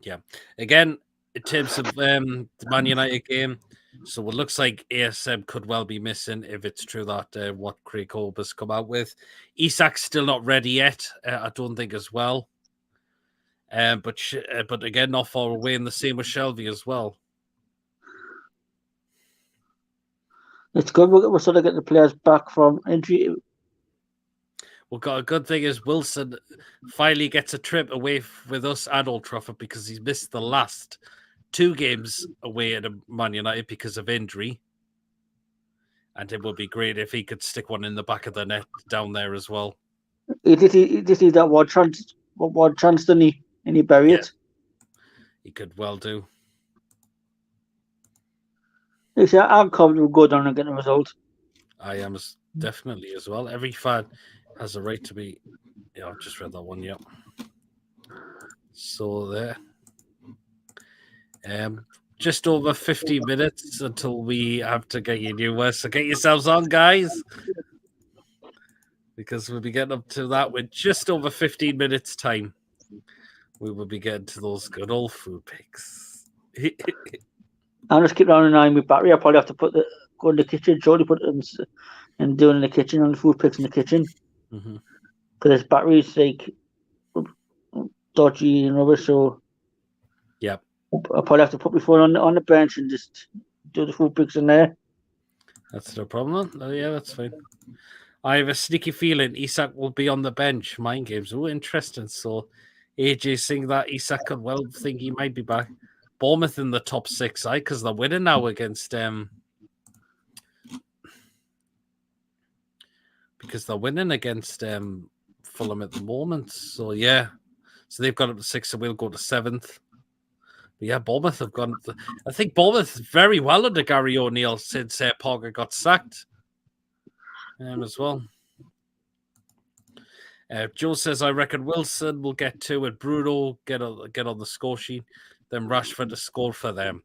Yeah. Again, in terms of the Man United game, so it looks like ASM could well be missing if it's true that what Craig Hope has come out with. Isak's still not ready yet, I don't think, as well. But again, not far away, and the same with Shelby as well. It's good. We're sort of getting the players back from injury. Well, got a good thing is Wilson finally gets a trip away with us at Old Trafford because he's missed the last 2 games away at Man United because of injury. And it would be great if he could stick one in the back of the net down there as well. He just need that one chance, didn't he? And he bury it. He could well do. I'm confident we'll go down and get a result. I am definitely as well. Every fan has a right to be. Yeah, I've just read that one. Yep. So there. Just over 50 minutes until we have to get you new. So get yourselves on, guys, because we'll be getting up to that with just over 15 minutes time. We will be getting to those good old food picks. I'm just keeping on an eye with battery. I'll probably have to go in the kitchen. Jody put it and do it in the kitchen, on the food picks in the kitchen. Because his battery's like dodgy and rubbish, so yep. I'll probably have to put my phone on the bench and just do the food picks in there. That's no problem. Yeah, that's fine. I have a sneaky feeling Isak will be on the bench. Mind games. Oh, interesting. So AJ saying that Isak could well think he might be back. Bournemouth in the top 6, because they're winning now against because they're winning against Fulham at the moment. So yeah. So they've got up to 6, and we'll go to 7th. But yeah, Bournemouth have gone. I think Bournemouth very well under Gary O'Neill since Parker got sacked. As well. Joe says, I reckon Wilson will get 2 and Bruno get on the score sheet. Then Rashford to score for them.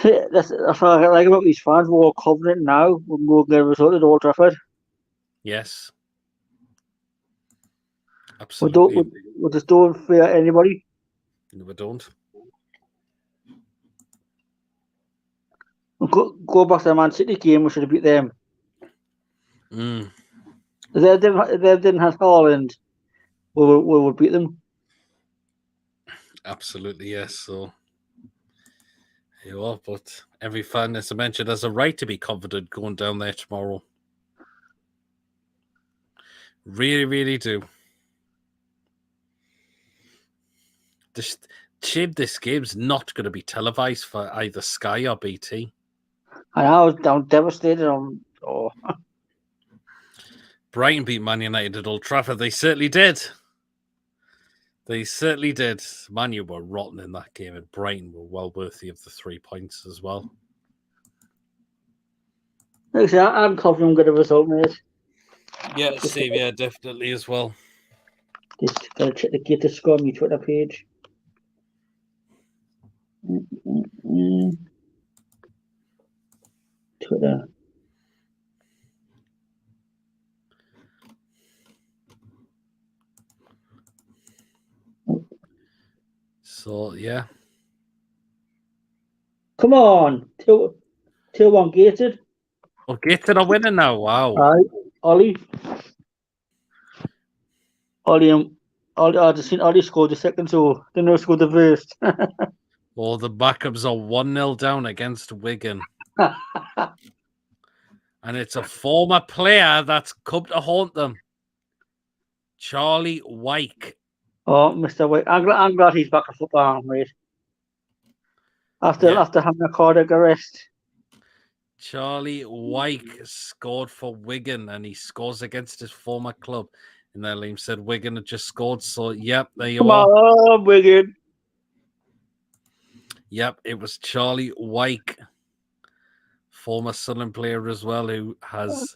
That's what I like about these fans. We're all confident now. We'll go get a result at Old Trafford. Yes. Absolutely. We just don't fear anybody. No, we don't. Go back to the Man City game. We should have beat them. If they didn't have Haaland, we would beat them. Absolutely, yes. So, you are, but every fan, as I mentioned, has a right to be confident going down there tomorrow. Really, really do. This game's not going to be televised for either Sky or BT. I was devastated. Brighton beat Man United at Old Trafford. They certainly did. They certainly did. Man U were rotten in that game, and Brighton were well worthy of the 3 points as well. Like I say, I'm confident I'm going to result, mate. Yeah, same. Yeah, definitely as well. Just gotta check the score on my Twitter page. Twitter. So yeah. Come on. 2-1 gated. Well, Gateshead are winning now. Wow. Aye. Ollie. I just seen Ollie scored the second, so then they scored the first. Well, the backups are 1-0 down against Wigan. And it's a former player that's come to haunt them. Charlie Wyke. Oh, Mr. White. I'm glad he's back at football, mate. After having a cardiac arrest. Charlie Wyke scored for Wigan, and he scores against his former club. And then Liam said Wigan had just scored. So, yep, there you Come are. on, Wigan. Yep, it was Charlie Wyke, former Sunderland player as well, who has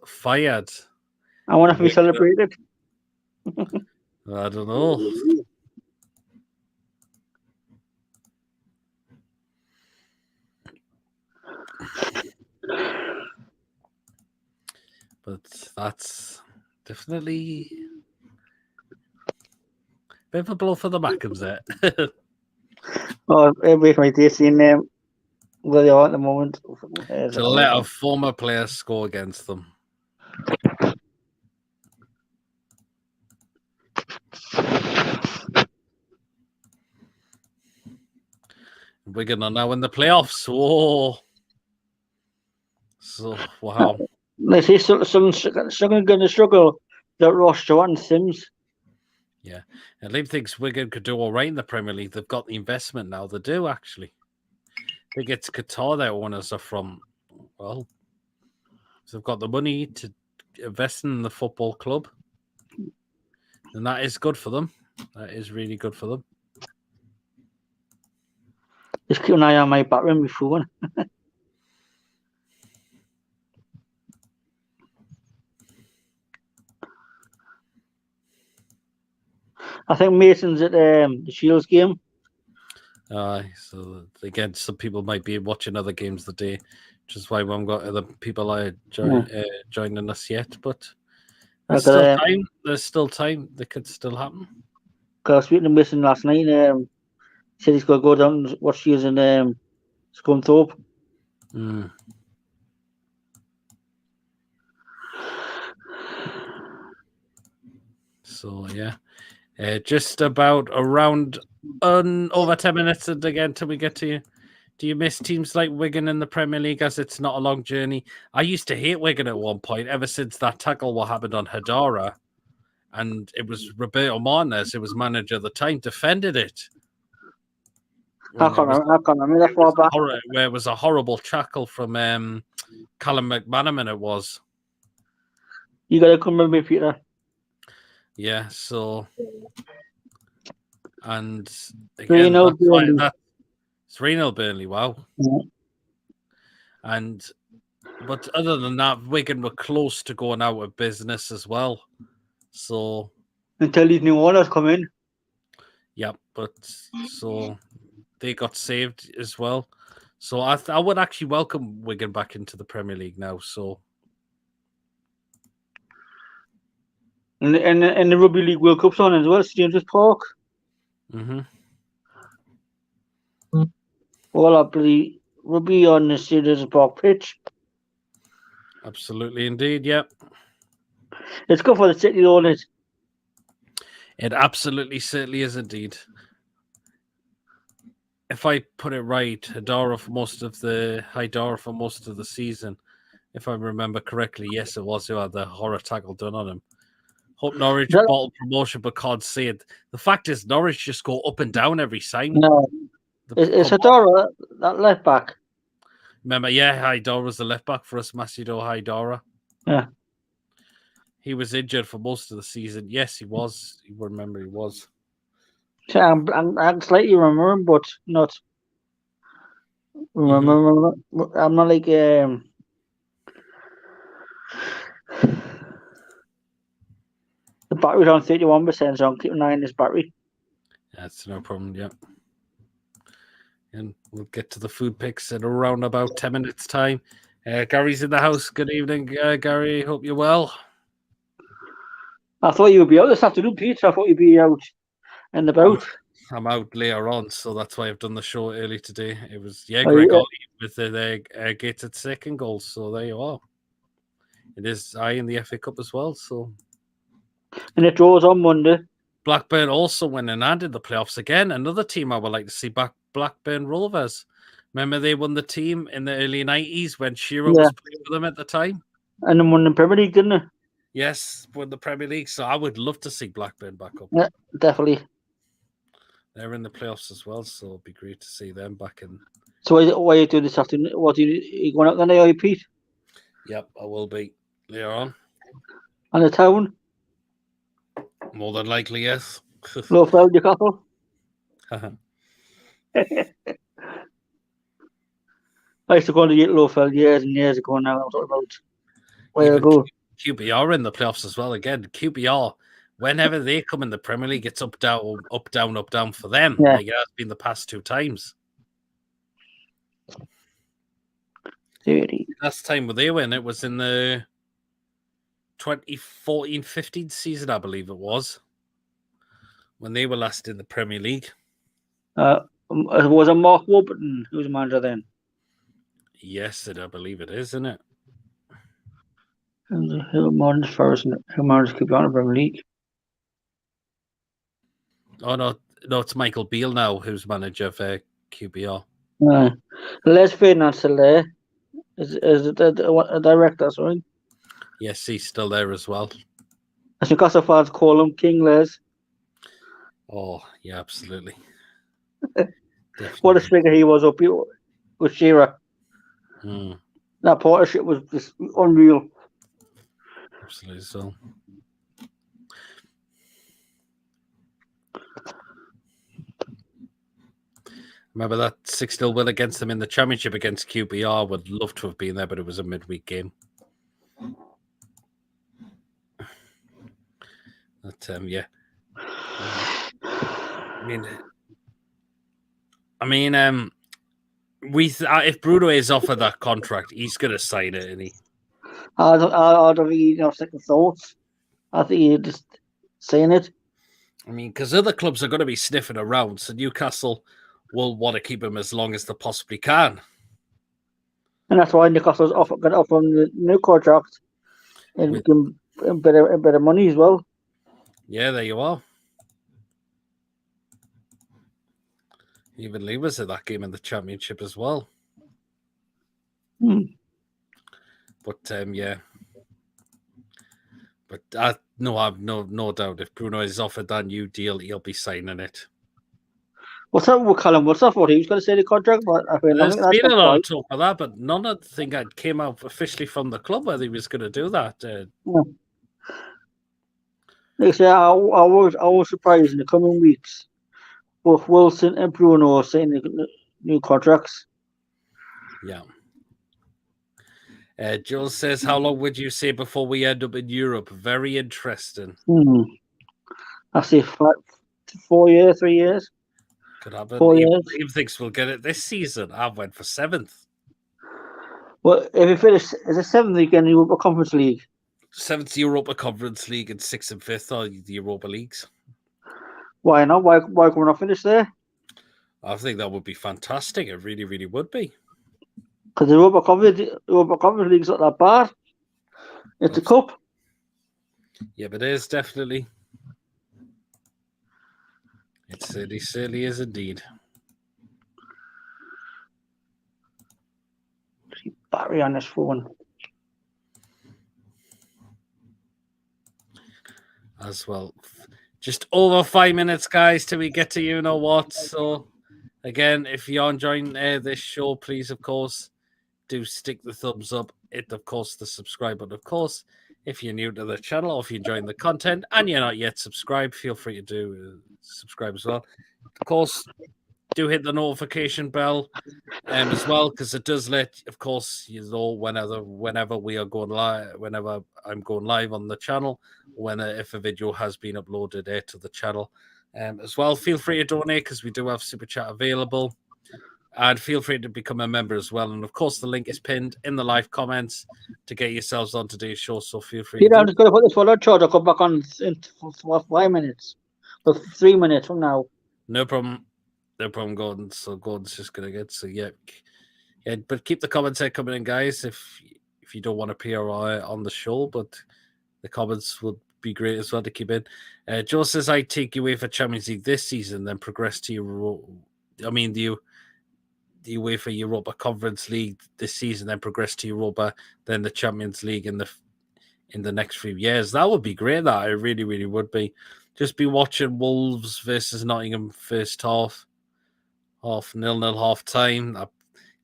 fired. I wonder if we celebrated. I don't know. But that's definitely a bit of a blow for the Mackhams there. Oh, everybody's my day seeing them where they are at the moment. To let a former player score against them. Wigan are now in the playoffs. Whoa. So, wow. They say someone's going to struggle without Ross Joe and Sims. Yeah. And Liam thinks Wigan could do all right in the Premier League. They've got the investment now. They do, actually. I think it's Qatar their owners are from. Well, they've got the money to invest in the football club. And that is good for them. That is really good for them. Just keep an eye on my backroom before. I think Mason's at the Shields game. So again, some people might be watching other games the day, which is why we haven't got other people joining us yet. But there's still time. There's still time. They could still happen. I was speaking to Mason last night. He said he's going to go down and watch Shields in Scunthorpe. So yeah, just about around over 10 minutes, and again till we get to you. Do you miss teams like Wigan in the Premier League as it's not a long journey? I used to hate Wigan at one point, ever since that tackle what happened on Hedara, and it was Roberto Martinez, who was manager at the time, defended it. I can't remember that far back. Where it was a horrible tackle from Callum McManaman, it was. You got to come with me, Peter. Yeah, so... And again, it's Reno Burnley, wow. Yeah. But other than that, Wigan were close to going out of business as well. So... Until these new owners come in. Yeah, but so... They got saved as well. So I would actually welcome Wigan back into the Premier League now. So, and the Rugby League World Cup's on as well, James's Park. Mm-hmm. All up the rugby on the James's Park pitch. Absolutely, indeed. Yep. It's good for the city, though, isn't it? It absolutely certainly is indeed. If I put it right, Haidara for most of the season, if I remember correctly, yes, it was who had the horror tackle done on him. Hope Norwich bottled promotion, but can't see it. The fact is, Norwich just go up and down every time. No, it's Haidara, that left back. Remember, yeah, Haidara was the left back for us, Masido Haidara. Yeah. He was injured for most of the season. Yes, he was. You remember he was. I slightly remember him, but not remember. Mm-hmm. I'm not like the battery's on 31%, so I'm keeping an eye on this battery. That's no problem. Yep. And we'll get to the food picks in around about 10 minutes' time. Gary's in the house. Good evening, Gary. Hope you're well. I thought you would be out this afternoon, Peter. I thought you'd be out and about. I'm out later on, so that's why I've done the show early today. It was Oh, Greg yeah. Ollie with the gated second goal. So there you are. It is I in the FA Cup as well. So And it draws on Monday. Blackburn also went and added the playoffs again. Another team I would like to see back, Blackburn Rovers. Remember they won the team in the early 90s when Shearer was playing for them at the time? And then won the Premier League, didn't it? Yes, won the Premier League. So I would love to see Blackburn back up. Yeah, definitely. They're in the playoffs as well, so it'd be great to see them back in. So what are you doing this afternoon? What are you going out the night, are you, Pete? Yep, I will be later on. On the town? More than likely, yes. Lowfell, Newcastle? I used to go to Lowfell years and years ago now. I'm talking about where I go. QPR in the playoffs as well. Again, QPR, whenever they come in the Premier League, it's up, down, up, down, up, down for them. Yeah. Like it has been the past 2 times. 30. Last time they win, it was in the 2014-15 season, I believe it was, when they were last in the Premier League. Was it Mark Warburton who was the manager then? Yes, I believe it is, isn't it? Who managed first? Who managed to keep on the Premier League? Oh, no, it's Michael Beale now, who's manager for QPR. Les Ferdinand's still there. Is the director, sorry? Yes, he's still there as well. As Newcastle fans call him, King Les. Oh, yeah, absolutely. What a figure he was up with Shearer. Mm. That partnership was just unreal. Absolutely so. Remember that 6-0 win against them in the Championship against QPR? Would love to have been there, but it was a midweek game. But, yeah. If Bruno is offered that contract, he's going to sign it, isn't he? I don't think he second thoughts. I think he's just saying it. I mean, because other clubs are going to be sniffing around, so Newcastle will want to keep him as long as they possibly can. And that's why Newcastle's going to offer him the new contract and give him a bit of money as well. Yeah, there you are. Even Lee was at that game in the Championship as well. But yeah. But I've no doubt if Bruno is offered that new deal, he'll be signing it. What's up with Callum? What's up? What he was going to say the contract, but I think there's been a lot of talk about that, but none of the thing that came out officially from the club whether he was going to do that. Like I say, I was surprised in the coming weeks. Both Wilson and Bruno are signing new contracts. Yeah. Jules says, how long would you say before we end up in Europe? Very interesting. I say 4 years, 3 years. Could happen. 4 years. He thinks we'll get it this season. I went for 7th. Well, if we finish as a 7th, you get the Europa Conference League. 7th Europa Conference League and 6th and 5th are the Europa Leagues. Why not? Why can we not finish there? I think that would be fantastic. It really, really would be. Because the Europa Conference League's not that bad. It's a cup. Yeah, but it is definitely. It certainly is indeed. Battery on this phone. As well. Just over 5 minutes, guys, till we get to you know what. So, again, if you're enjoying this show, please, of course, do stick the thumbs up. Hit, of course, the subscribe button, of course. If you're new to the channel or if you're enjoying the content and you're not yet subscribed, feel free to do subscribe as well. Of course, do hit the notification bell as well, because it does let, of course, you know, whenever we are going live, whenever I'm going live on the channel, if a video has been uploaded to the channel. As well, feel free to donate because we do have Super Chat available. And feel free to become a member as well. And of course, the link is pinned in the live comments to get yourselves on today's show. So feel free. Peter, I'm just going to put this one on charge. I'll come back on in 5 minutes. Or 3 minutes from now. No problem. No problem, Gordon. So Gordon's just gonna get yeah. But keep the comments coming in, guys. If you don't want to appear on the show, but the comments would be great as well to keep in. Joe says, "I take UEFA Champions League this season, then progress to the UEFA Europa Conference League this season, then progress to Europa, then the Champions League in the next few years. That would be great. That it really, really would be. Just be watching Wolves versus Nottingham first half 0-0 half time. If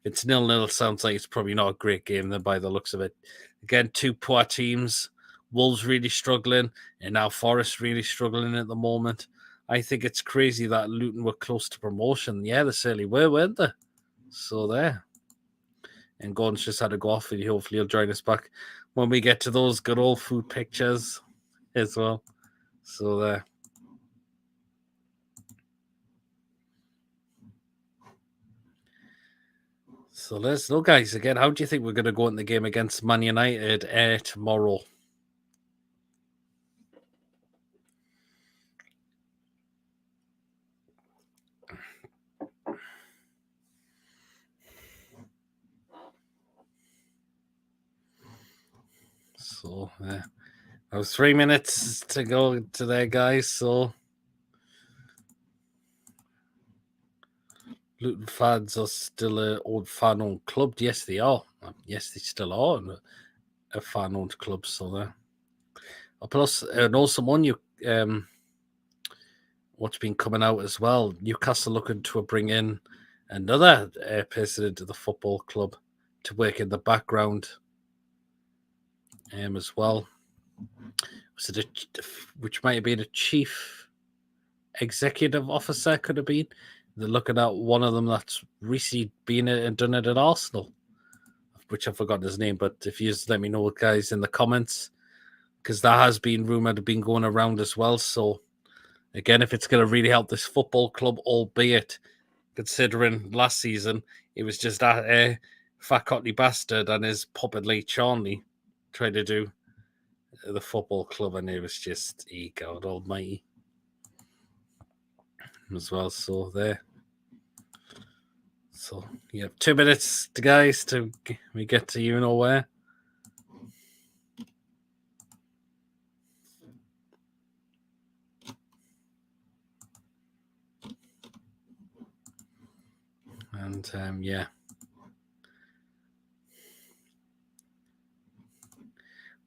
it's 0-0, sounds like it's probably not a great game then by the looks of it. Again, two poor teams. Wolves really struggling, and now Forest really struggling at the moment. I think it's crazy that Luton were close to promotion. Yeah, they certainly were, weren't they? So there. And Gordon's just had to go off, and hopefully he'll join us back when we get to those good old food pictures as well. So there. So let's know, guys. Again, how do you think we're going to go in the game against Man United tomorrow? So that was 3 minutes to go to there, guys. So Luton fans are still an old fan-owned club. Yes, they are. Yes, they still are a fan-owned club. So there. Plus, and also on you, what's been coming out as well. Newcastle looking to bring in another person into the football club to work in the background as well. Was it which might have been a chief executive officer? Could have been. They're looking at one of them that's recently been and done it at Arsenal, which I've forgotten his name. But if you just let me know, guys, in the comments, because that has been rumored to been going around as well. So again, if it's going to really help this football club, albeit considering last season it was just that fat cockney bastard and his puppet Lee Charnley trying to do the football club, and it was just, God almighty as well. So there. So you have 2 minutes, guys, to we get to you know where. And yeah.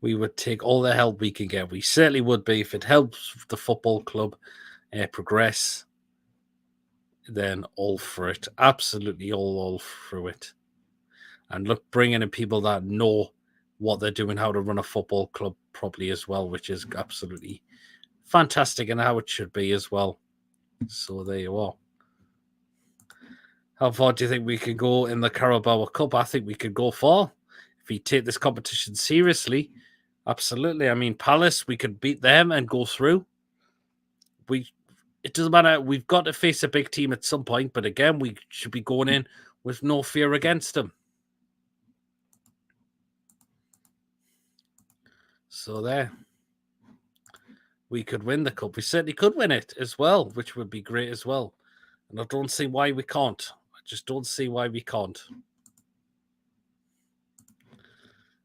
We would take all the help we can get. We certainly would be. If it helps the football club progress, then all for it. Absolutely all through it. And look, bringing in people that know what they're doing, how to run a football club properly as well, which is absolutely fantastic and how it should be as well. So there you are. How far do you think we could go in the Carabao Cup? I think we could go far if we take this competition seriously. Absolutely. I mean, Palace, we could beat them and go through. It doesn't matter. We've got to face a big team at some point, but again, we should be going in with no fear against them. So there. We could win the cup. We certainly could win it as well, which would be great as well. And I don't see why we can't. I just don't see why we can't.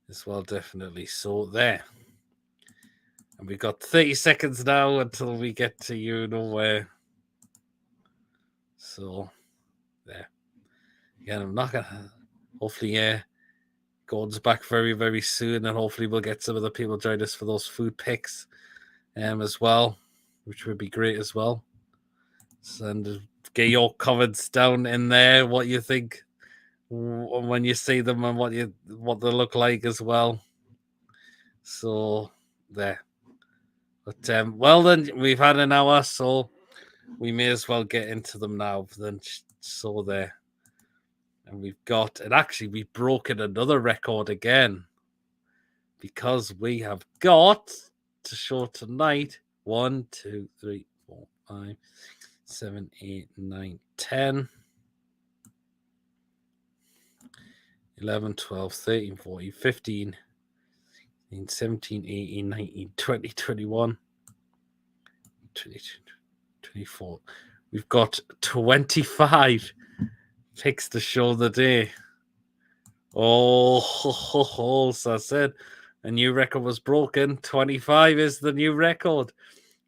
As well, definitely. So there. And we've got 30 seconds now until we get to you know where. So there. Again, I'm not gonna hopefully Gordon's back very, very soon, and hopefully we'll get some of the people join us for those food picks as well, which would be great as well. So, and get your comments down in there, what you think when you see them and what they look like as well. So there. But well then, we've had an hour, so we may as well get into them now. Then so there. And we've broken another record again. Because we have got to show tonight 1, 2, 3, 4, 5, 7, 8, 9, 10, 11, 12, 13, 14, 15, 17, 18, 19, 20, 21, 22, 24. We've got 25 picks to show the day. Oh, so I said a new record was broken. 25 is the new record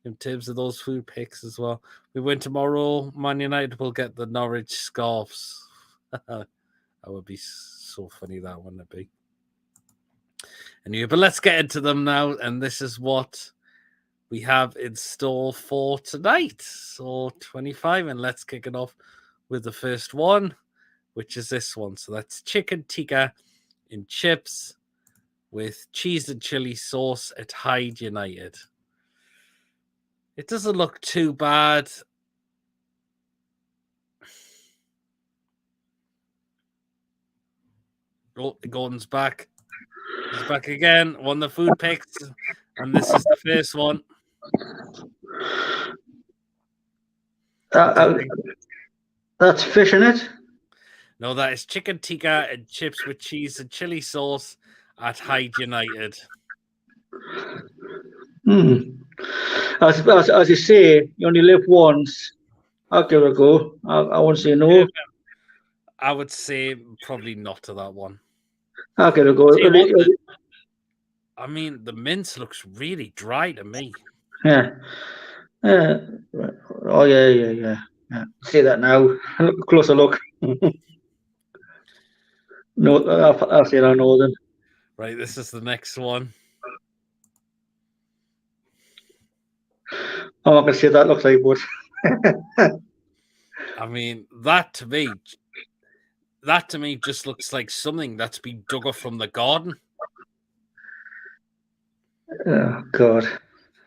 in terms of those food picks as well. We win tomorrow. Man United will get the Norwich scarves. That would be so funny, that wouldn't it be? Anyway, but let's get into them now. And this is what we have in store for tonight. So 25, and let's kick it off with the first one, which is this one. So that's chicken tikka in chips with cheese and chili sauce at Hyde United. It doesn't look too bad. Oh, Gordon's back. He's back again. Won the food picks. And this is the first one. That's fish in it? No, that is chicken tikka and chips with cheese and chili sauce at Hyde United. As you say, you only live once. I'll give it a go. I won't say no. I would say probably not to that one. I'll give it a go. I mean, the mince looks really dry to me. Yeah. Oh, yeah. See that now. Closer look. No, I'll say I know then. Right, this is the next one. I'm not going to say that looks like, but I mean, that to me just looks like something that's been dug up from the garden. Oh, God.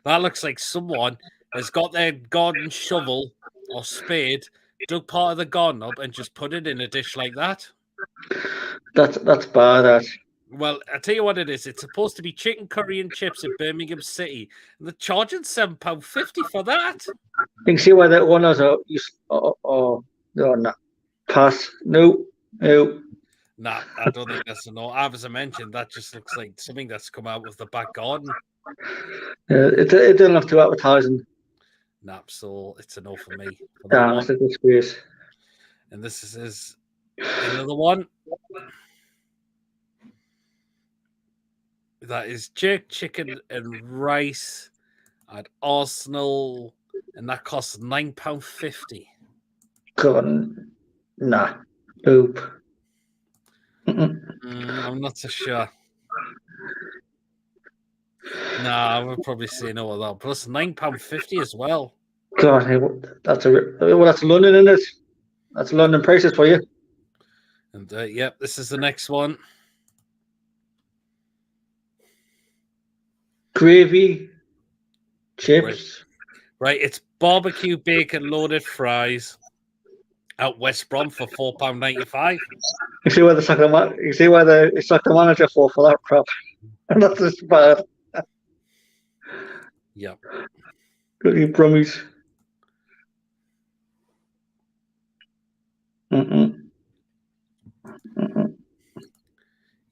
That looks like someone has got their garden shovel or spade, dug part of the garden up and just put it in a dish like that. That's bad, that. Well, I tell you what it is. It's supposed to be chicken curry and chips in Birmingham City. And they're charging £7.50 for that. You can see why that one is no, pass. No. Nah, I don't think that's a no. As I mentioned, that just looks like something that's come out of the back garden. It didn't look too advertising. Nah, so it's a no for me. Damn, that's a disgrace. And this is another one. That is jerk chicken and rice at Arsenal, and that costs £9.50. God, nah. Nope. I'm not so sure. Nah, I would probably say no to that. Plus £9.50 as well. God, that's London, isn't it? That's London prices for you. And yep, this is the next one. Gravy, chips. Right, it's barbecue bacon loaded fries at West Brom for £4.95. You see why they suck the manager for that crap. And that's just bad. Yep. Bloody Brummies.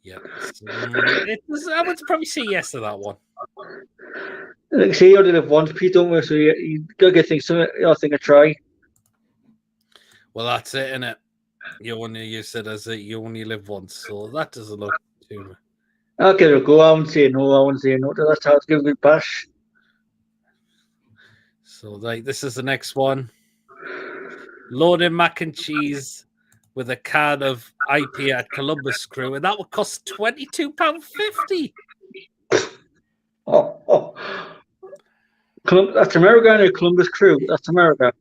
Yeah, I would probably say yes to that one. Like say you only live once, Pete, don't we? So you gotta get things. I think a try. Well, that's it, innit? You said as it, you only live once, so that doesn't look too. I'll give it a go. I won't say no. That's how it's giving me bash. So, this is the next one. Loaded mac and cheese with a can of IP at Columbus Crew, and that would cost £22.50. Oh. That's America and Columbus Crew. That's America.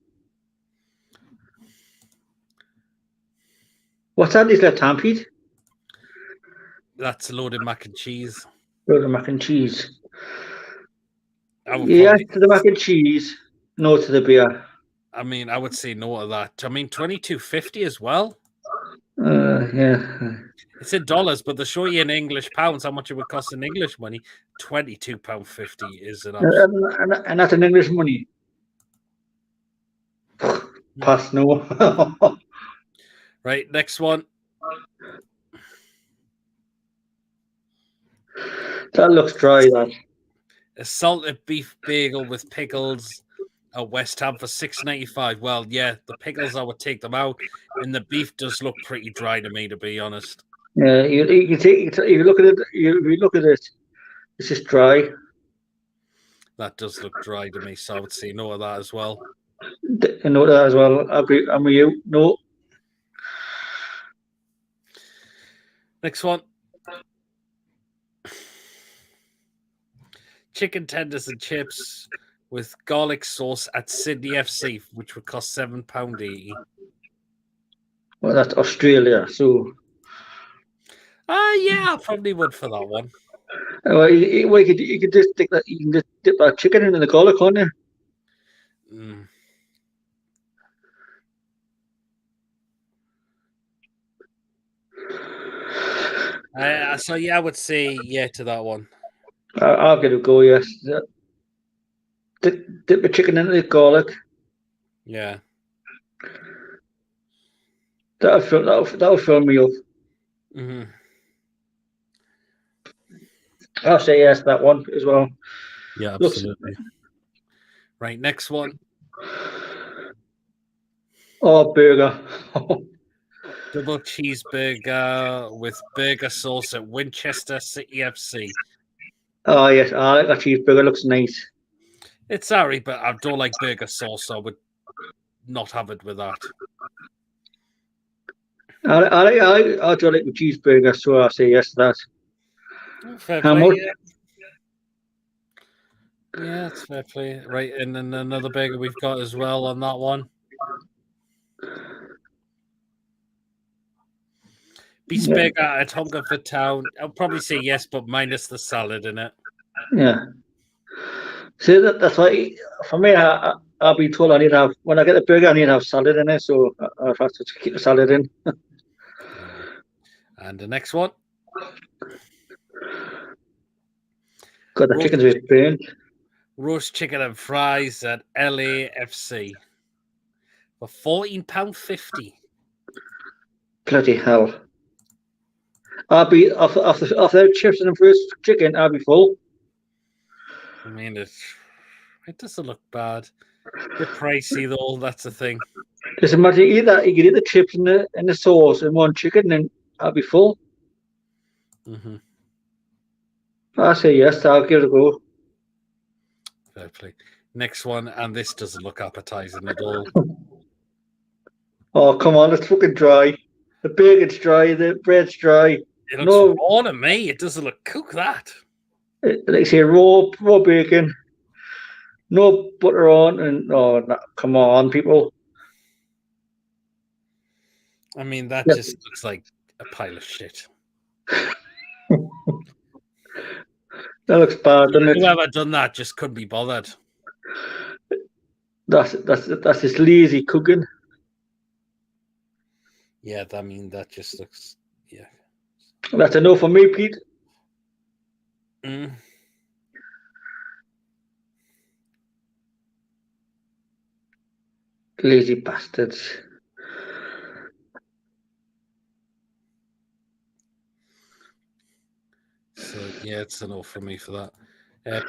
What's that? Is that Tom Pete? That's loaded mac and cheese. Loaded mac and cheese. Yes to the mac and cheese. No to the beer. I mean, I would say no to that. I mean, $22.50 as well. Yeah. It's in dollars, but they show you in English pounds how much it would cost in English money. £22.50 is an option. And that's in English money. Pass no. Right, next one. That looks dry, that. A salted beef bagel with pickles at West Ham for $6.95. Well, yeah, the pickles I would take them out, and the beef does look pretty dry to me, to be honest. Yeah, you can take if you look at it. If you look at it, it's just dry. That does look dry to me, so I would say no of that as well. I know that as well. I'm with you. No, Next one. Chicken tenders and chips with garlic sauce at Sydney FC, which would cost £7.80. well that's Australia. So, Yeah, I probably would for that one. well, you could just take that. You can just dip that chicken in the garlic, can't you? Mm. So yeah, I would say yeah to that one. I'll give it a go. Yes, dip the chicken in the garlic. Yeah. That'll fill me up. Mm-hmm. I'll say yes to that one as well. Yeah, Looks absolutely. Right, next one. burger. Double cheeseburger with burger sauce at Winchester City FC. Oh yes, I like that cheeseburger. Looks nice. It's sorry, but I don't like burger sauce, so I would not have it with that. I do like the cheeseburger, so I say yes to that. Fair How play, much? yeah. Yeah, it's fair play. Right, and then another burger we've got as well on that one. Beast Yeah. burger at Hungerford Town. I'll probably say yes, but minus the salad in it. Yeah. See, that's why for me, I'll be told I need to have when I get the burger, I need to have salad in it, so I have to keep the salad in. And the next one. Got the chicken's a bit burnt. Roast chicken and fries at LAFC for £14.50. Bloody hell! I'll be off the chips and the first chicken. I'll be full. I mean, it doesn't look bad. Bit pricey though. That's the thing. Just imagine you eat that. You can eat the chips and the sauce and one chicken, and I'll be full. Mm-hmm. I say yes. I'll give it a go. Fair play. Next one, and this doesn't look appetizing at all. Oh come on, it's fucking dry. The bacon's dry. The bread's dry. It looks No, raw to me. It doesn't look cooked. That. like I say, raw bacon. No butter on, and oh, no, come on, people. I mean, that Yeah. just looks like a pile of shit. That looks bad, doesn't it? Whoever done that just couldn't be bothered. That's just lazy cooking. Yeah, I mean that just looks. Yeah. That's a no for me, Pete. Mm. Lazy bastards. So yeah, it's a no for me for that.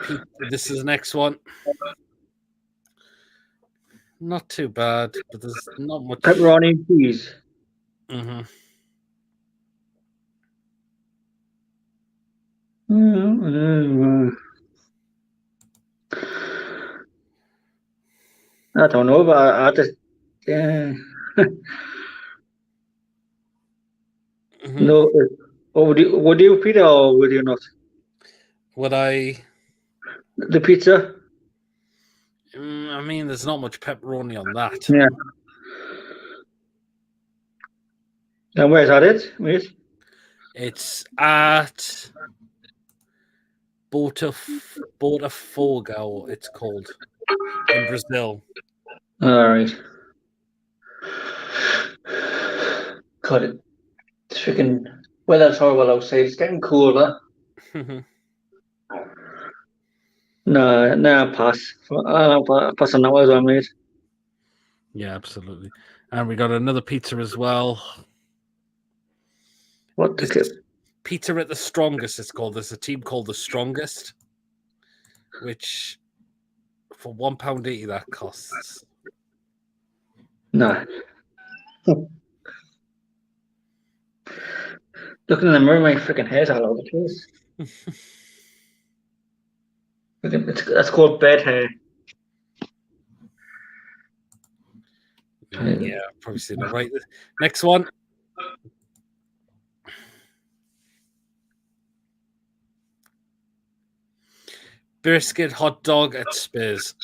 Pete, this is the next one. Not too bad, but there's not much. Pepperoni and cheese. Mm-hmm. I don't know, but I just. Yeah. Mm-hmm. No. Oh, would you pizza or would you not? Would I? The pizza? I mean, there's not much pepperoni on that. Yeah. And where's that it? Wait. It's at Botafogo, it's called, in Brazil. All right. God, it's freaking weather's horrible outside. It's getting colder. No, pass. I'll pass on that one as well, mate. Yeah, absolutely. And we got another pizza as well. What This the is Pizza at the Strongest, it's called. There's a team called the Strongest, which For £1.80 that costs. No. Looking in the mirror, my freaking hair's all over the place. That's called bed hair. Yeah, probably seen it right. Next one. Brisket hot dog at Spurs.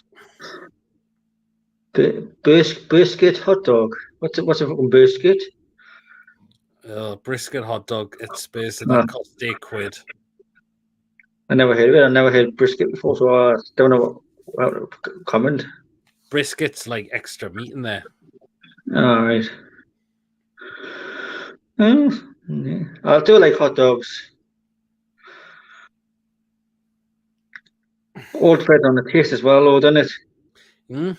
Brisket hot dog. What's a fucking brisket? Brisket hot dog at Spurs, and No, that cost £8. I never heard of it. I never heard brisket before, so I don't know what comment. Brisket's like extra meat in there. All right. Yeah. I do like hot dogs. All depends on the taste as well, though, doesn't it? Mm.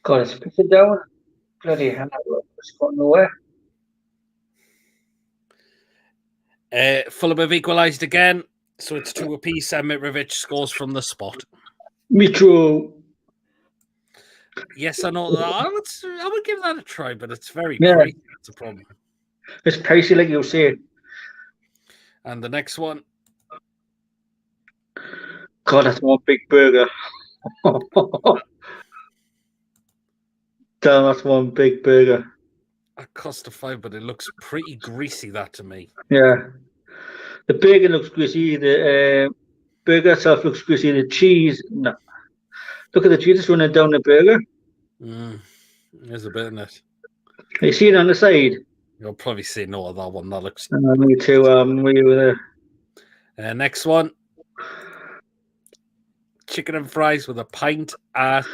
God, it's pissing down. Bloody hell, it's got nowhere. Fulham have equalised again, so it's 2 apiece. And Mitrovic scores from the spot. Mitro. Yes, I know. I would give that a try, but it's very Yeah. pricey. That's a problem. It's pricey, like you say. And the next one. God, that's one big burger. Damn, that's one big burger. That cost a £5, but it looks pretty greasy, that to me. Yeah. The bacon looks greasy. The burger itself looks greasy. The cheese, no. Look at the cheese that's running down the burger. There's a bit in it. You see it on the side? You'll probably say no to that one. That looks. Me too. We were there. Next one. Chicken and fries with a pint at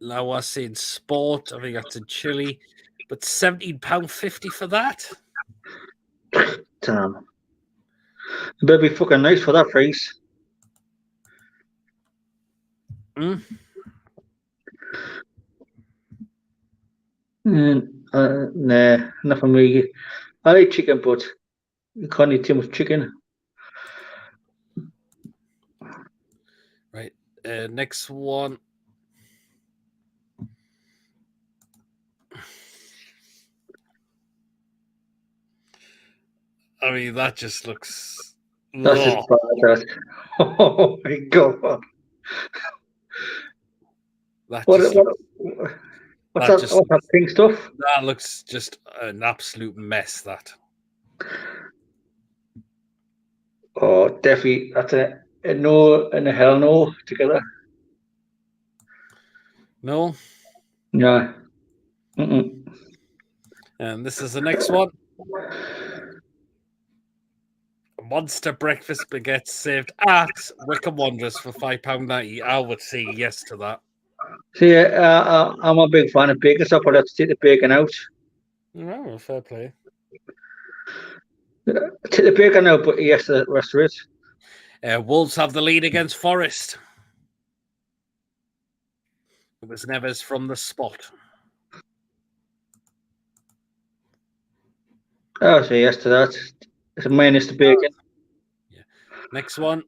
Lawasin Sport. I think that's in Chile. But £17.50 for that? Damn. It better be fucking nice for that price. Nah, not for me. I like chicken, but you can't eat too much chicken. Right. Next one. I mean, that just looks. That's just bad. That. Oh my god. What's that pink stuff? That looks just an absolute mess, that. Oh, definitely. That's a no and a hell no together. No? Yeah. And this is the next one. Monster breakfast baguette served at Wickham Wanderers for £5.90. I would say yes to that. See, I'm a big fan of bacon, so I'll have to take the bacon out. Oh, fair play. Take the bacon out, but yes to the rest of it. Wolves have the lead against Forest. It was Neves from the spot. I'll say yes to that. It's a minus the bacon. Yeah. Next one.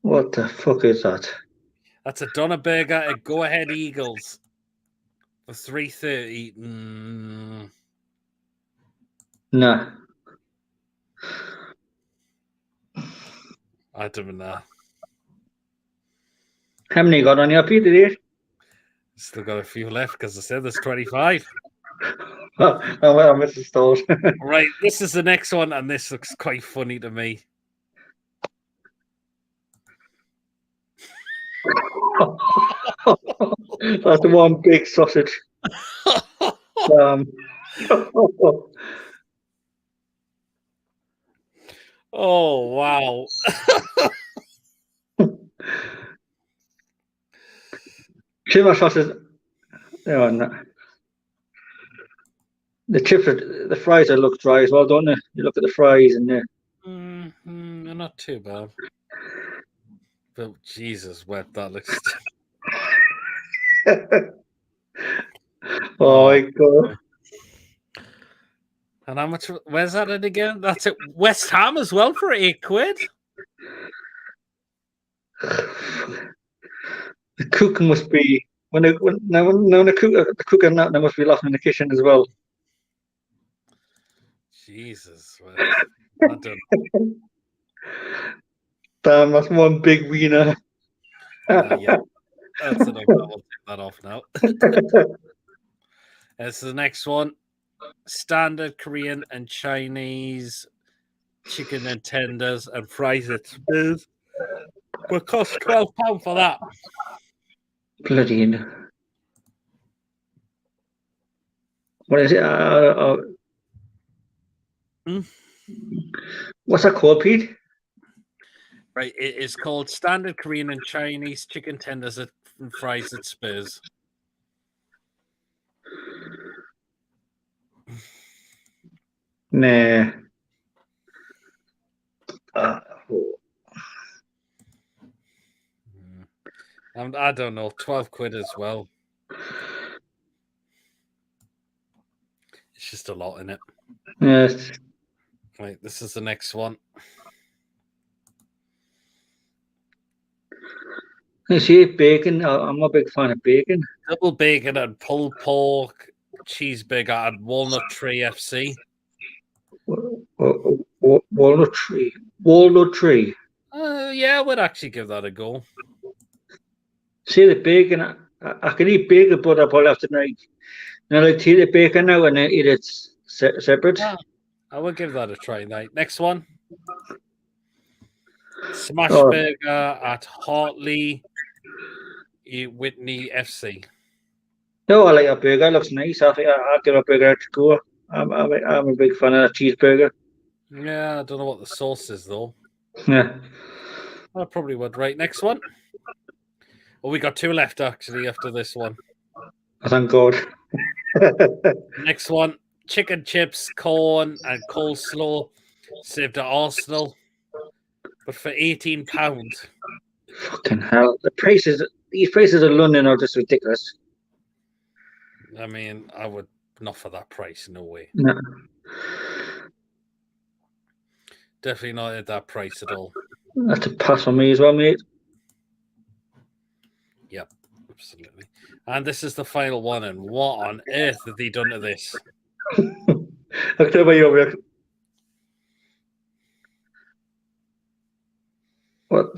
What the fuck is that? That's a Doner burger at Go Ahead Eagles for $3.30. Nah. I don't know. How many got on your pizza today? Still got a few left because I said there's 25. Oh, well, I missed the stores. Right, this is the next one, and this looks quite funny to me. That's the one big sausage. Oh, wow. Shimmer sausage. Oh, no. The chips, the fries look dry as well, don't they? You look at the fries and they're not too bad. But Jesus, wet that looks. Oh my god. And how much? Where's that in again? That's at West Ham as well for £8. The cooking must be when the cooking that there must be laughing in the kitchen as well. Jesus, well, I don't know. Damn, that's one big wiener. Yeah, that's enough. I'll take that off now. This is the next one. Standard Korean and Chinese chicken and tenders and fries at Spears. Will cost £12 for that. Bloody hell. What is it? What's that called, Pete? Right, it is called Standard Korean and Chinese chicken tenders and fries at Spears. Nah. I don't know, £12 as well. It's just a lot in it. Yes. Right, this is the next one. You see, bacon. I'm a big fan of bacon. Double bacon and pulled pork cheeseburger at Walnut Tree FC. Walnut tree. Walnut tree. Yeah, I would actually give that a go. See the bacon. I can eat bacon, but I probably have to like eat the bacon now and then eat it separate. Yeah, I would give that a try. Right, next one. Smash Oh. burger at Hartley Whitney FC. No, I like a burger. It looks nice. I think I'll give a burger a go. I'm a big fan of a cheeseburger. Yeah, I don't know what the sauce is though. Yeah. I probably would. Right, next one. Well, we got two left actually after this one. Thank God. Next one. Chicken chips, corn, and coleslaw saved at Arsenal. But for £18. Fucking hell. These prices in London are just ridiculous. I mean, I would not for that price, no way. No. Definitely not at that price at all. That's a pass for me as well, mate. Yep, absolutely. And this is the final one, and what on earth have they done to this? I'll tell you what,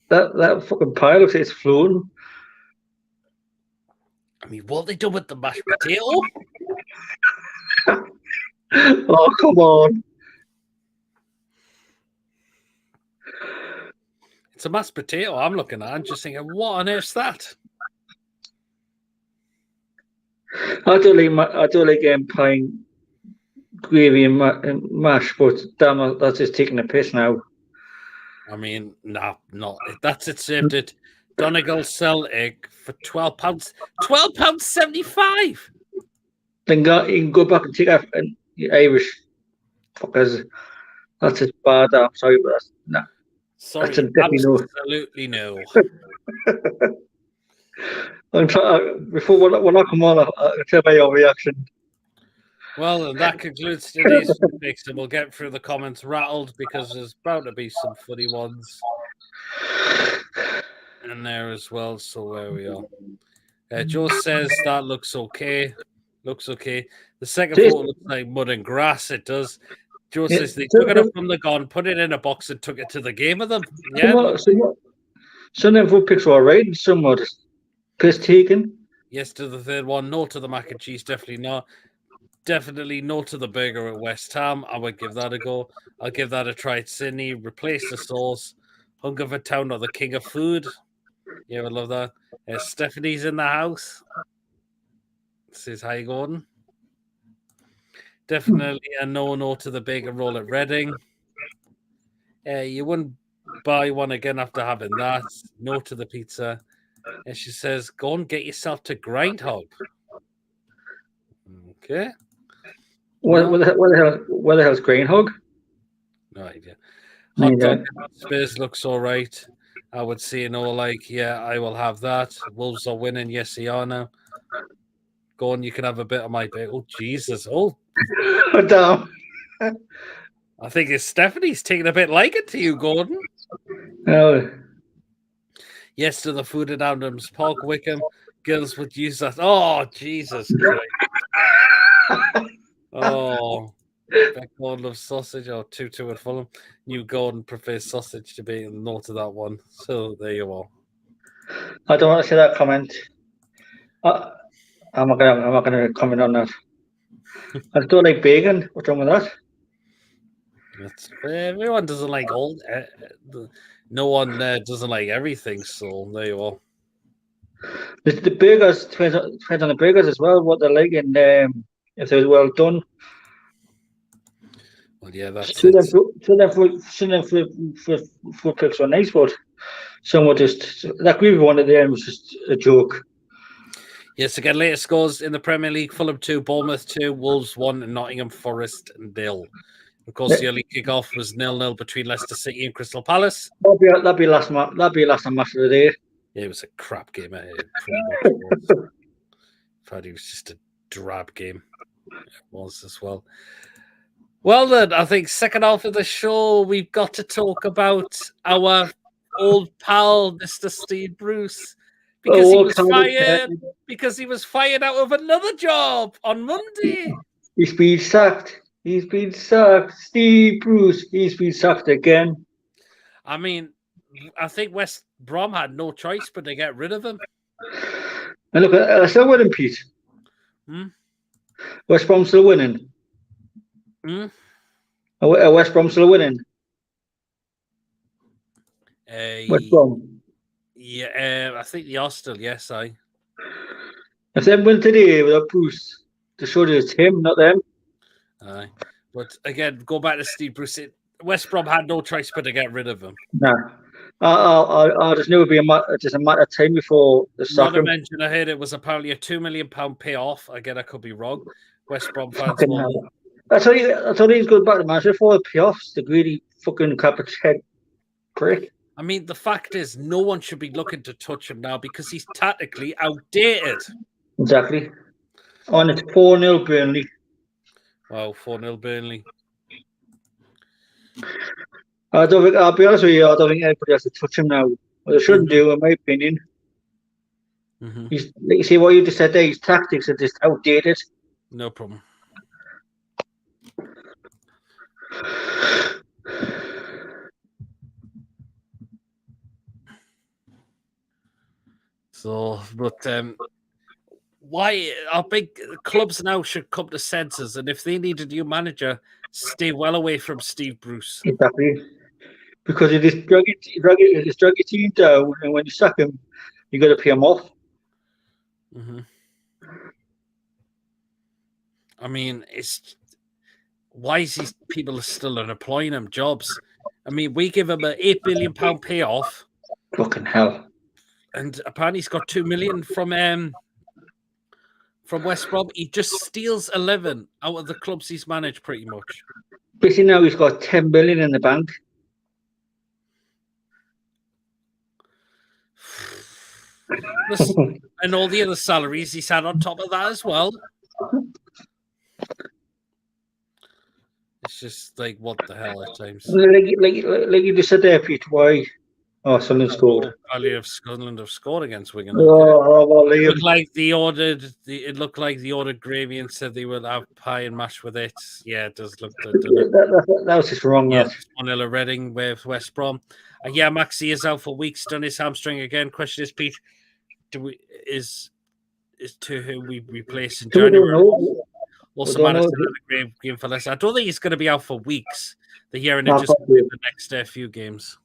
that fucking pie looks like it's floating. I mean, what they done with the mashed potato? Oh, come on. It's a mashed potato I'm looking at and just thinking, what on earth's that? I don't like pie gravy and mash, but damn, that's just taking a piss now. I mean, no, not that's it. Served at Donegal Celtic for £12. £12.75. Then you can go back and take off and Irish fuckers. That's just bad. I'm sorry, but that's nah. Sorry, that's a definitely absolutely no. Before when I come on, I'll tell you your reaction. Well, and that concludes today's mix, and we'll get through the comments rattled because there's bound to be some funny ones in there as well. So there we are. Joe says that looks okay. Looks okay. The second photo looks like mud and grass. It does. Joe says they took it up from the gun, put it in a box, and took it to the game with them. Yeah. Some of them pictures are right, and some are just piss taken. Yes to the third one. No to the mac and cheese. Definitely not. Definitely no to the burger at West Ham. I would give that a go. I'll give that a try at Sydney. Replace the sauce. Hunger for Town or the king of food. Yeah, I would love that. Stephanie's in the house. Says, hi, Gordon. Definitely a no to the bacon roll at Reading. You wouldn't buy one again after having that. No to the pizza. And she says, go and get yourself to Grindhog. Okay. What the hell's Grindhog? No idea. Hot dog Spurs looks all right. I would say no, like, yeah, I will have that. Wolves are winning. Yes, they are now. Go on, you can have a bit of my bit. Oh, Jesus. Oh, Damn. I think it's Stephanie's taking a bit liking to you, Gordon. Oh. Yes to the food at Adams Park, Wickham. Girls would use that. Oh, Jesus Christ. Oh, Beck Gordon loves sausage, or 2-2 at Fulham. New Gordon prefers sausage to be no to that one. So there you are. I don't want to say that comment. I'm not gonna comment on that. I don't like bacon. What's wrong with that? Everyone doesn't like all. No one doesn't like everything. So there you are. The burgers depends on the burgers as well. What they're like, and if they're well done. Well, yeah, that's Some it. of them for picks are nice, but some were just that gravy one at the end was just a joke. Yes, again, latest scores in the Premier League: Fulham 2, Bournemouth 2, Wolves 1, and Nottingham Forest 0. Of course, the early kickoff was 0-0 between Leicester City and Crystal Palace. That'd be last match. That'd be last match of the day. Yeah, it was a crap game. It pretty much was. In fact, it was just a drab game. It was as well. Well, then, I think second half of the show, we've got to talk about our old pal, Mr. Steve Bruce, because he was fired out of another job on Monday. He's been sacked. He's been sacked. Steve Bruce. He's been sacked again. I mean, I think West Brom had no choice but to get rid of him. And look, they're still winning, Pete. West Brom's still winning. West Brom's still winning. West Brom. Yeah, I think they are still. Yes, If they win today without Bruce, to show that it's him, not them. Aye. But again, go back to Steve Bruce. West Brom had no choice but to get rid of him. Nah. There's never be just a matter of time before the sack him. I heard it was apparently a £2 million payoff. Again, I could be wrong. West Brom fans. That's how he's going back to Manchester for the payoffs. The greedy fucking carpet head prick. I mean, the fact is, no one should be looking to touch him now because he's tactically outdated. Exactly. And it's 4-0 Burnley. Wow, 4-0 Burnley. I'll be honest with you, I don't think anybody has to touch him now. Well, they shouldn't do, in my opinion. He's, like you see what you just said there, his tactics are just outdated. No problem. So, but why our big clubs now should come to senses, and if they need a new manager, stay well away from Steve Bruce. Exactly, because it is drag your team down, and when you sack him, you got to pay him off. I mean, why is these people still employing him jobs? I mean, we give him an £8 billion payoff. Fucking hell! And apparently he's got 2 million from West Brom. He just steals 11 out of the clubs he's managed, pretty much. Basically, now he's got 10 billion in the bank. And all the other salaries he's had on top of that as well. It's just like, what the hell at times. Like you just said there, Pete. Why? Oh, Sunderland scored. Sunderland have scored against Wigan. It looked like they ordered gravy and said they would have pie and mash with it. Yeah, it does look. That was just wrong. Yeah, 1-0 Reading with West Brom. Yeah, Maxi is out for weeks. Done his hamstring again. Question is, Pete, is to who we replace in January? Also, managed to have a great game for Leicester. I don't think he's going to be out for weeks. The year and just the next few games.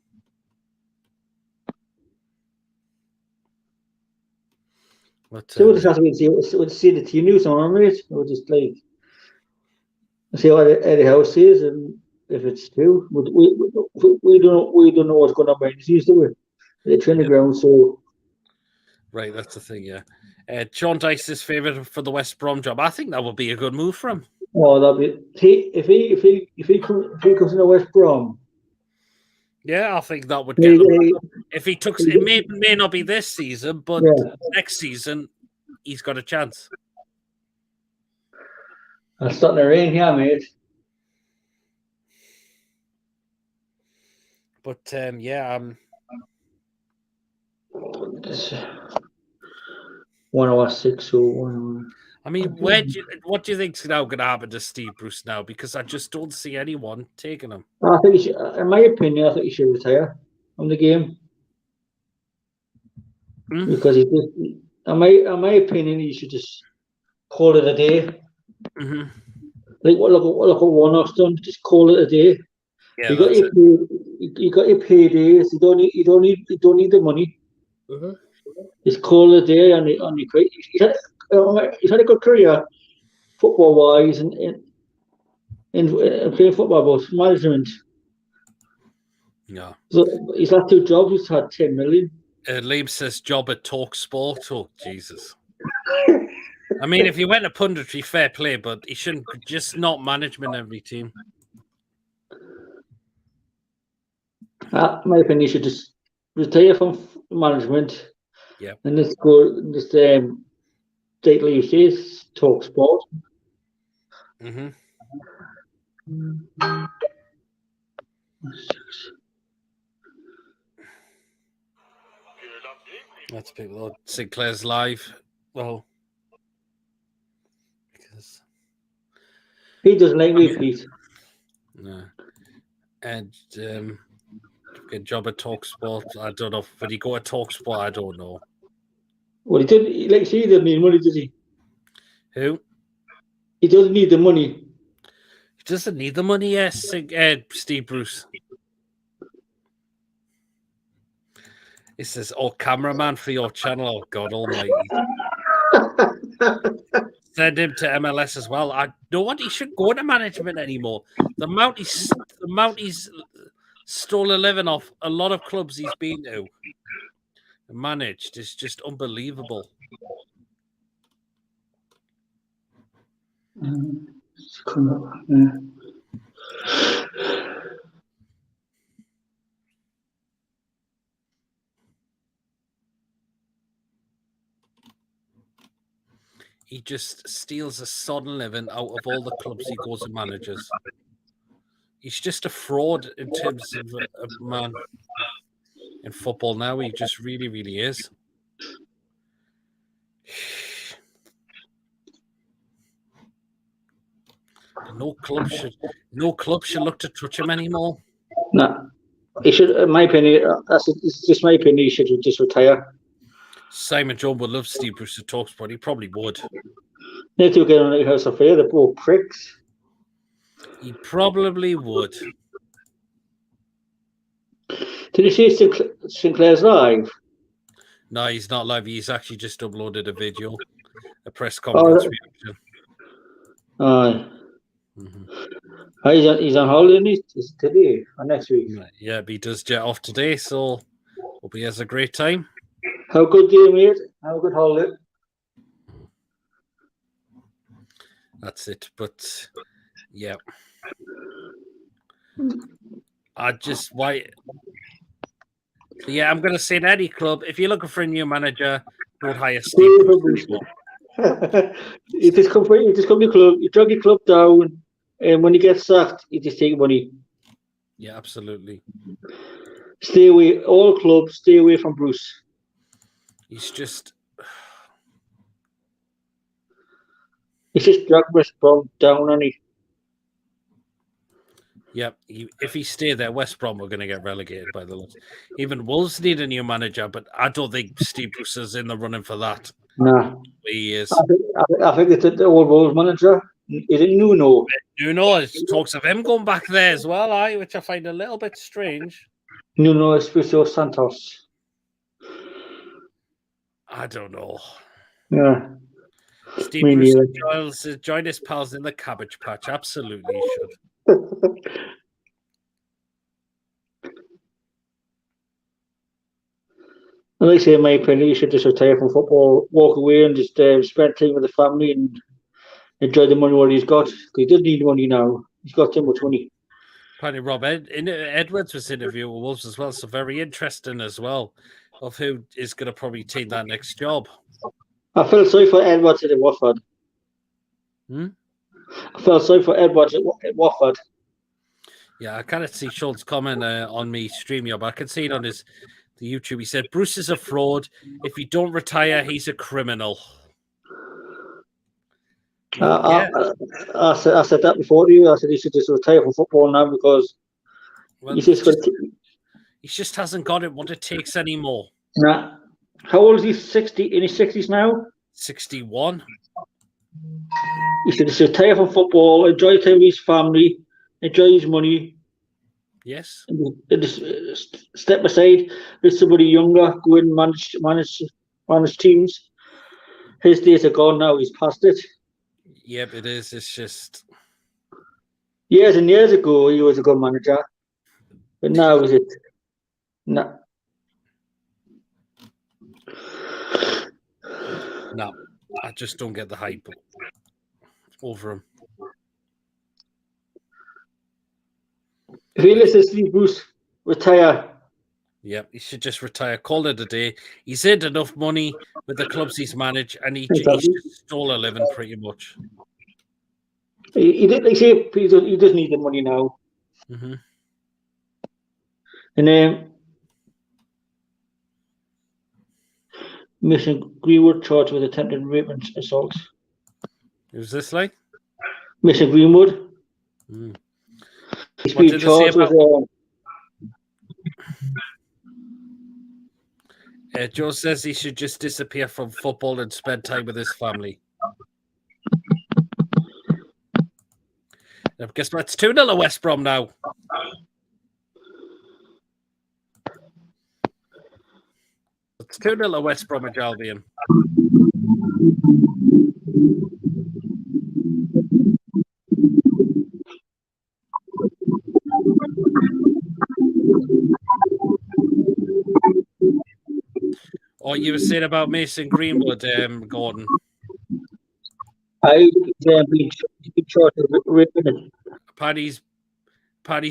But, so we'll just have to see the team news on it. We'll just like see what Eddie House says, and if it's true, we don't know what's going on behind the scenes, do we? The training ground, so. Right, that's the thing, yeah. John Dice's favourite for the West Brom job. I think that would be a good move for him. Oh, that'd be if he comes into West Brom. Yeah, I think that would get him. If he took it, may not be this season, but next season he's got a chance. It's starting to rain here, mate. But yeah, It's 106, so 1 I mean, what do you think's now going to happen to Steve Bruce now? Because I just don't see anyone taking him. I think he should, in my opinion, I think he should retire from the game because he just, in my opinion, he should just call it a day. Mm-hmm. Like look what Warnock's done. Just call it a day. Yeah, that's it. You got your paydays. You don't need the money. Mm-hmm. Just call it a day and you quit. He's had a good career, football wise, and in playing football, but management. Yeah. So he's had 2 jobs. He's had 10 million. Liam says job at Talk Sport. Oh, Jesus. I mean, if he went to punditry, fair play, but he shouldn't just not management every team. My opinion, he should just retire from management. Yeah. And let's go. Just take leave. Says Talk Sport. Mm-hmm. That's people. Sinclair's live. Well, because He doesn't like repeat. No. And good job at Talksport. I don't know. Would he go at Talksport? I don't know. Well, he didn't. Like, he didn't need money, does he? Who? He doesn't need the money. He doesn't need the money, yes. Steve Bruce. He says, "Oh, cameraman for your channel." Oh, God Almighty! Send him to MLS as well. I don't want. He shouldn't go into management anymore. The amount he's stole a living off a lot of clubs he's been to and managed is just unbelievable. He just steals a sodden living out of all the clubs he goes and manages. He's just a fraud in terms of a man in football now. He just really, really is. No club should look to touch him anymore. No, he should. In my opinion, it's just my opinion. He should just retire. Simon Jones would love Steve Bruce to talk about. He probably would. They two get on the House of Fair. They're both pricks. He probably would. Did you see Sinclair's live? No, he's not live. He's actually just uploaded a video, a press conference reaction. He's on holiday today or next week. Yeah, but he does jet off today, so hope he has a great time. Have a good day, mate. Have a good holiday. That's it. But yeah, I'm going to say in any club, if you're looking for a new manager, don't hire Steve Bruce. You just come to the club, you drag your club down, and when you get sacked, you just take money. Yeah, absolutely. Stay away, all clubs, stay away from Bruce. He's just dragged West Brom down, and he. Yep, if he stayed there, West Brom were going to get relegated by the looks. Even Wolves need a new manager, but I don't think Steve Bruce is in the running for that. No, he is. I think it's the old Wolves manager. Is it Nuno? Nuno, it talks of him going back there as well, which I find a little bit strange. Nuno Espirito Santos. I don't know. Yeah. Steve Bruce join his pals in the Cabbage Patch. Absolutely, he should. Like I say, in my opinion, you should just retire from football, walk away, and just spend time with the family and enjoy the money what he's got. He doesn't need money now. He's got too much money. Apparently, Rob Edwards was interviewing Wolves as well, so very interesting as well of who is going to probably take that next job. I felt sorry for Edwards at Watford. I felt sorry for Edwards at Watford. Yeah, I can't see Schultz comment on me streaming, but I can see it on the YouTube. He said, Bruce is a fraud. If you don't retire, he's a criminal. Well, yeah. I said that before to you. I said he should just retire from football now because Well, he's he just hasn't got it what it takes anymore. Nah. How old is he? 60? In his 60s now? 61. He should just retire from football, enjoy time with his family, enjoy his money. Yes. And just step aside, let somebody younger go and manage teams. His days are gone now. He's past it. Yep, it is. It's just years and years ago he was a good manager, but now is it? No. No, I just don't get the hype over him. If he lets Steve Bruce retire. Yep, he should just retire, call it a day. He's earned enough money with the clubs he's managed, and he just stole a living pretty much. He did, like say, he does need the money now. Mm-hmm. And Mason Greenwood charged with attempted rape and assault. Who's this like? Mason Greenwood. Mm. He's been charged with. Joe says he should just disappear from football and spend time with his family. Now, guess what? It's 2-0 to West Brom now. It's 2-0 to West Bromwich Albion. What you were saying about Mason Greenwood, Gordon? He's been charged with raping. Paddy's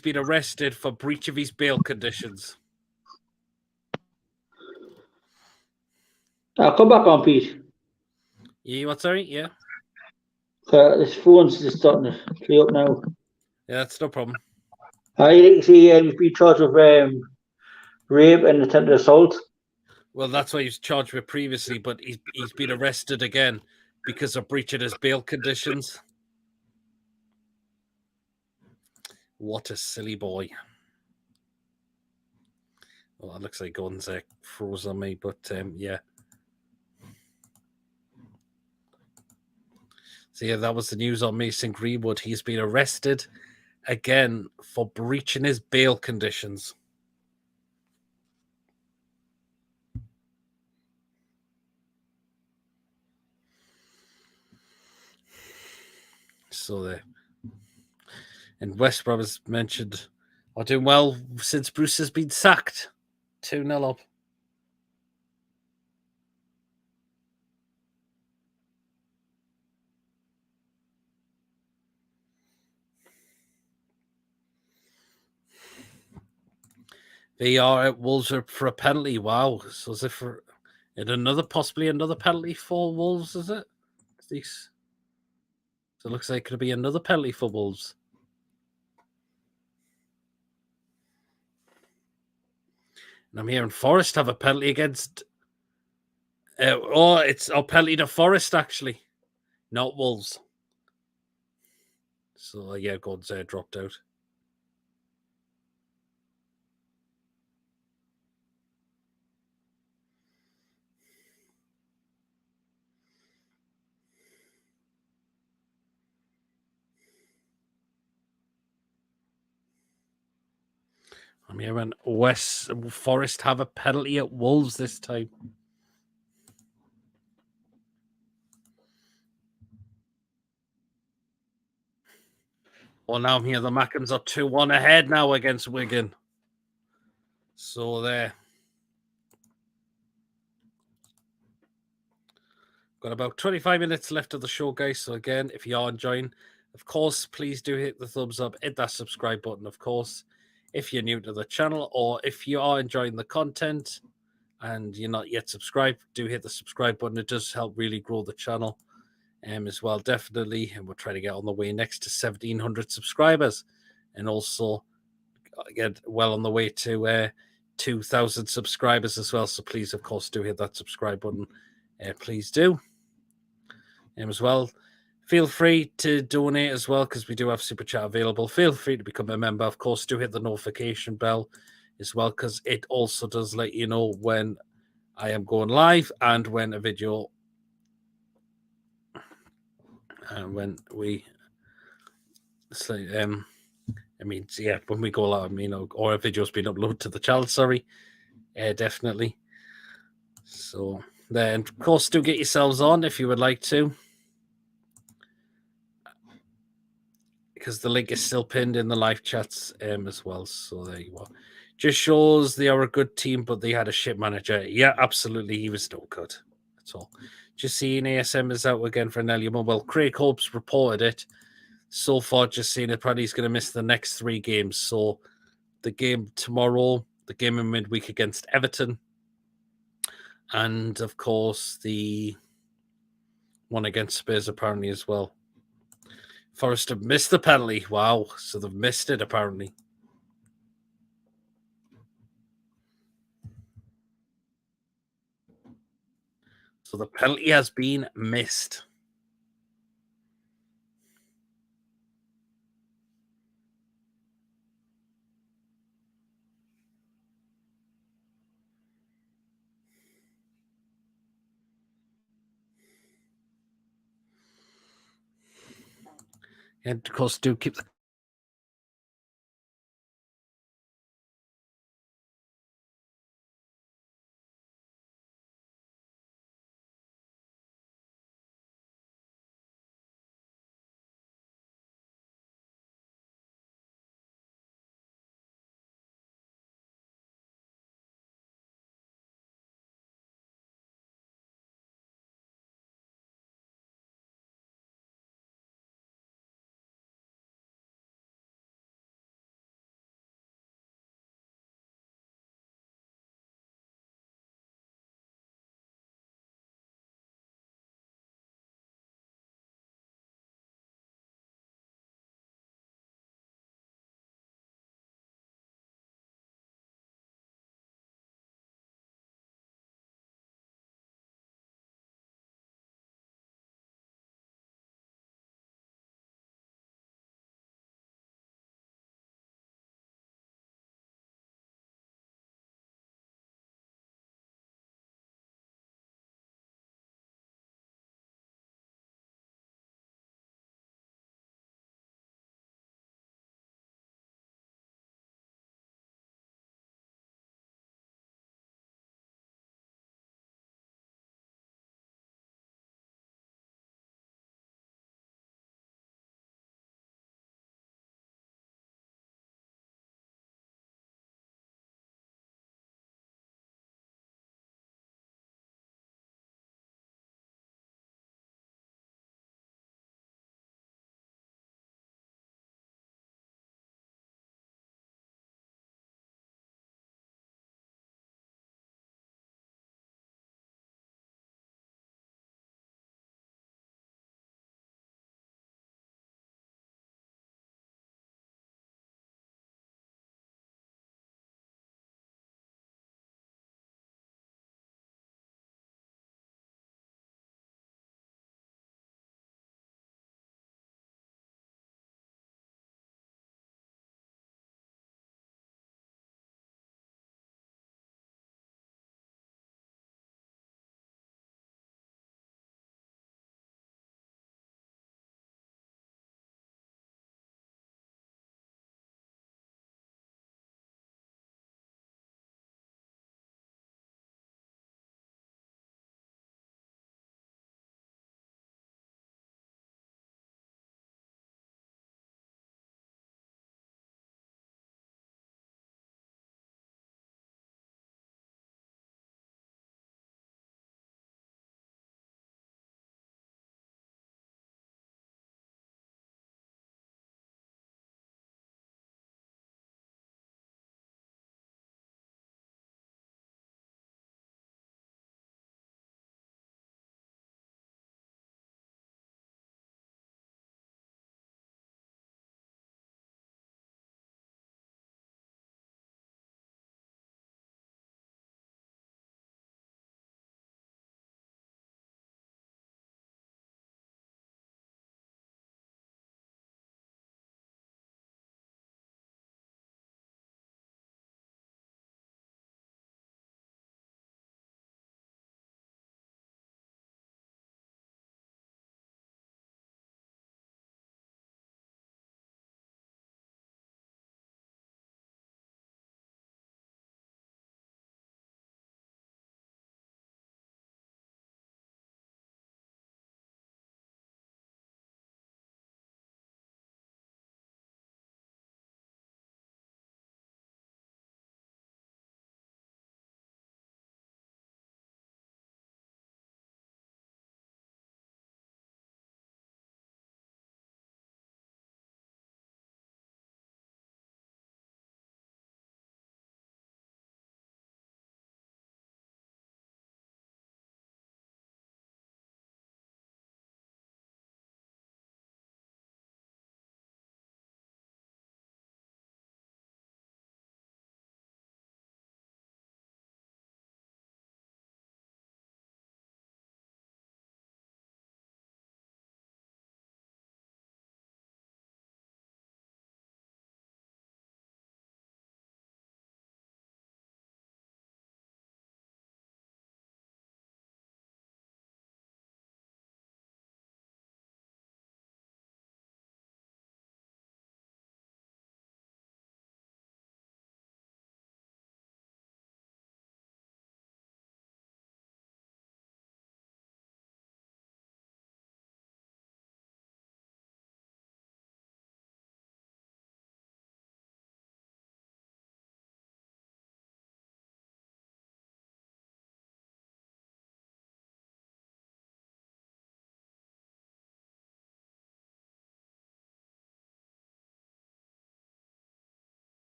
been arrested for breach of his bail conditions. I'll come back on, Pete. Yeah, what, sorry? Yeah. This phone's just starting to play up now. Yeah, that's no problem. He's been charged with rape and attempted assault. Well, that's what he was charged with previously, but he's been arrested again because of breaching his bail conditions. What a silly boy. Well, it looks like Gordon's froze on me, but yeah. So yeah, that was the news on Mason Greenwood. He's been arrested again for breaching his bail conditions. So there. And West Brom, as mentioned, are doing well since Bruce has been sacked. 2-0 up. They are at Wolves for a penalty. Wow. So is it for possibly another penalty for Wolves, is it? So it looks like it could be another penalty for Wolves. And I'm hearing Forest have a penalty against. It's a penalty to Forest, actually, not Wolves. So, yeah, Gordon's dropped out. I'm hearing West Forest have a penalty at Wolves this time. Well, now I'm here. The Mackems are 2-1 ahead now against Wigan. So there. Got about 25 minutes left of the show, guys. So again, if you are enjoying, of course, please do hit the thumbs up, hit that subscribe button, of course, if you're new to the channel, or if you are enjoying the content and you're not yet subscribed, do hit the subscribe button. It does help really grow the channel. as well, definitely. And we're trying to get on the way next to 1,700 subscribers, and also get well on the way to 2,000 subscribers as well. So please, of course, do hit that subscribe button. Please do. As well, feel free to donate as well, because we do have Super Chat available. Feel free to become a member. Of course, do hit the notification bell as well, because it also does let you know when I am going live and when a video, when we, when we go live, or a video's been uploaded to the channel, sorry, definitely. So then, of course, do get yourselves on if you would like to, because the link is still pinned in the live chats as well. So there you are. Just shows they are a good team, but they had a shit manager. Yeah, absolutely. He was no good. That's all. Just seeing ASM is out again for Nelly Well, Craig Hope's reported it. So far, just seeing it, probably he's going to miss the next 3 games. So the game tomorrow, the game in midweek against Everton, and of course the one against Spurs apparently as well. Forest have missed the penalty. Wow. So they've missed it apparently. So the penalty has been missed. And of course, do keep the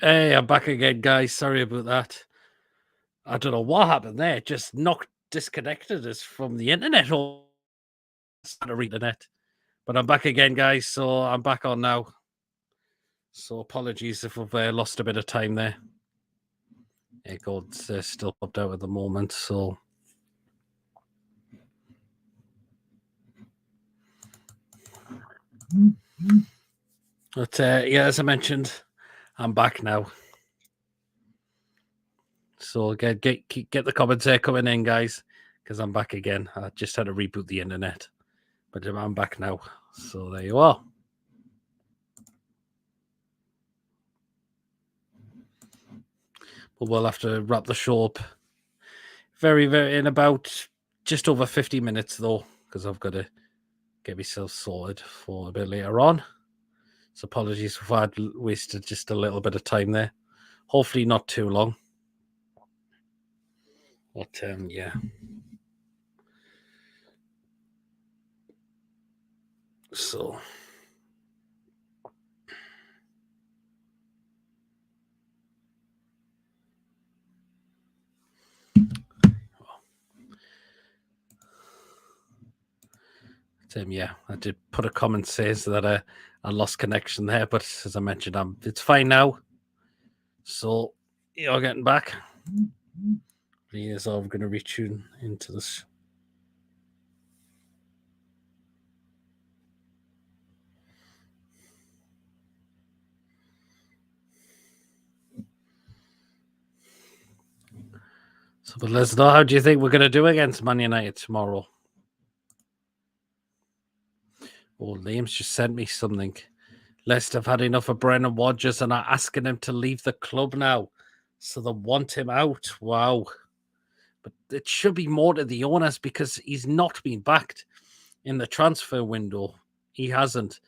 Hey, I'm back again, guys. Sorry about that. I don't know what happened there. It just disconnected us from the internet or the internet. But I'm back again, guys. So I'm back on now. So apologies if we've lost a bit of time there. God's still popped out at the moment. So but yeah, as I mentioned, I'm back now. So get the comments there coming in, guys, because I'm back again. I just had to reboot the internet, but I'm back now. So there you are. But we'll have to wrap the show up very in about just over 50 minutes though, because I've got to get myself sorted for a bit later on. So apologies if I'd wasted just a little bit of time there. Hopefully not too long. But yeah. So yeah, I did put a comment says that I lost connection there, but as I mentioned, it's fine now. So you're getting back. Yes, I'm going to retune into this. So, but let's know, how do you think we're going to do against Man United tomorrow? Oh, Liam's just sent me something. Leicester have had enough of Brendan Rodgers and are asking him to leave the club now. So they want him out. Wow. But it should be more to the owners because he's not been backed in the transfer window. He hasn't.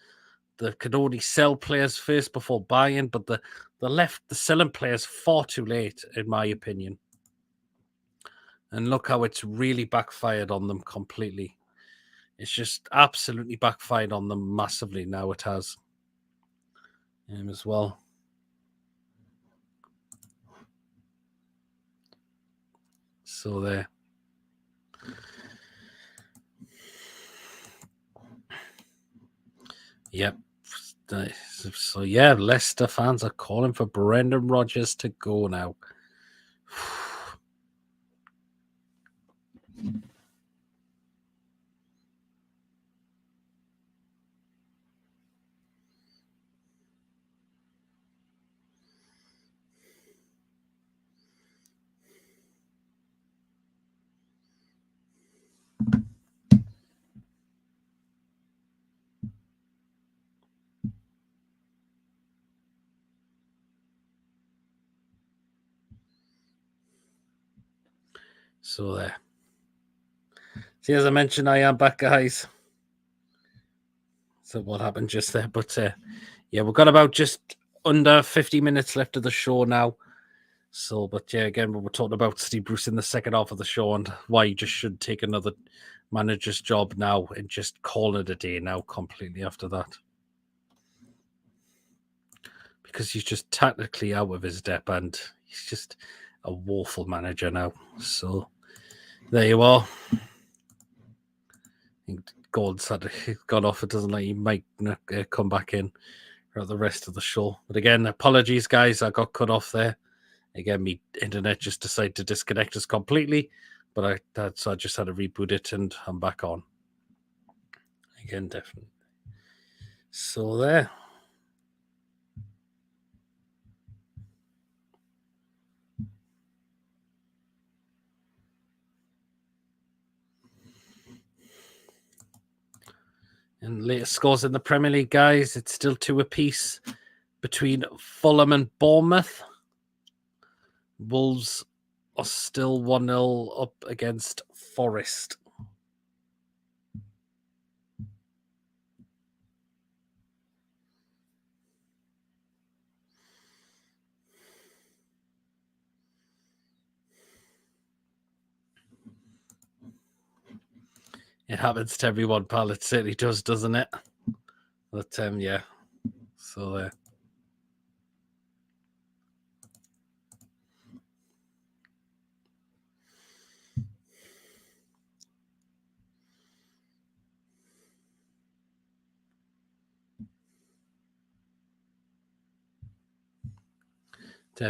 They could only sell players first before buying, but the left the selling players far too late, in my opinion. And look how it's really backfired on them completely. It's just absolutely backfired on them massively now. It has as well. So there. Yep. So yeah, Leicester fans are calling for Brendan Rodgers to go now. So there. See, as I mentioned, I am back, guys. So what happened just there? But yeah, we've got about just under 50 minutes left of the show now. So, but yeah, again, we were talking about Steve Bruce in the second half of the show and why he just should take another manager's job now and just call it a day now completely after that. Because he's just tactically out of his depth and he's just a woeful manager now. So there you are. Gord's got off. It doesn't like he might come back in throughout the rest of the show. But again, apologies, guys. I got cut off there. Again, my internet just decided to disconnect us completely. But so I just had to reboot it and I'm back on. Again, definitely. So there. And latest scores in the Premier League, guys. It's still 2 apiece between Fulham and Bournemouth. Wolves are still 1-0 up against Forest. It happens to everyone, pal. It certainly does, doesn't it? But yeah. So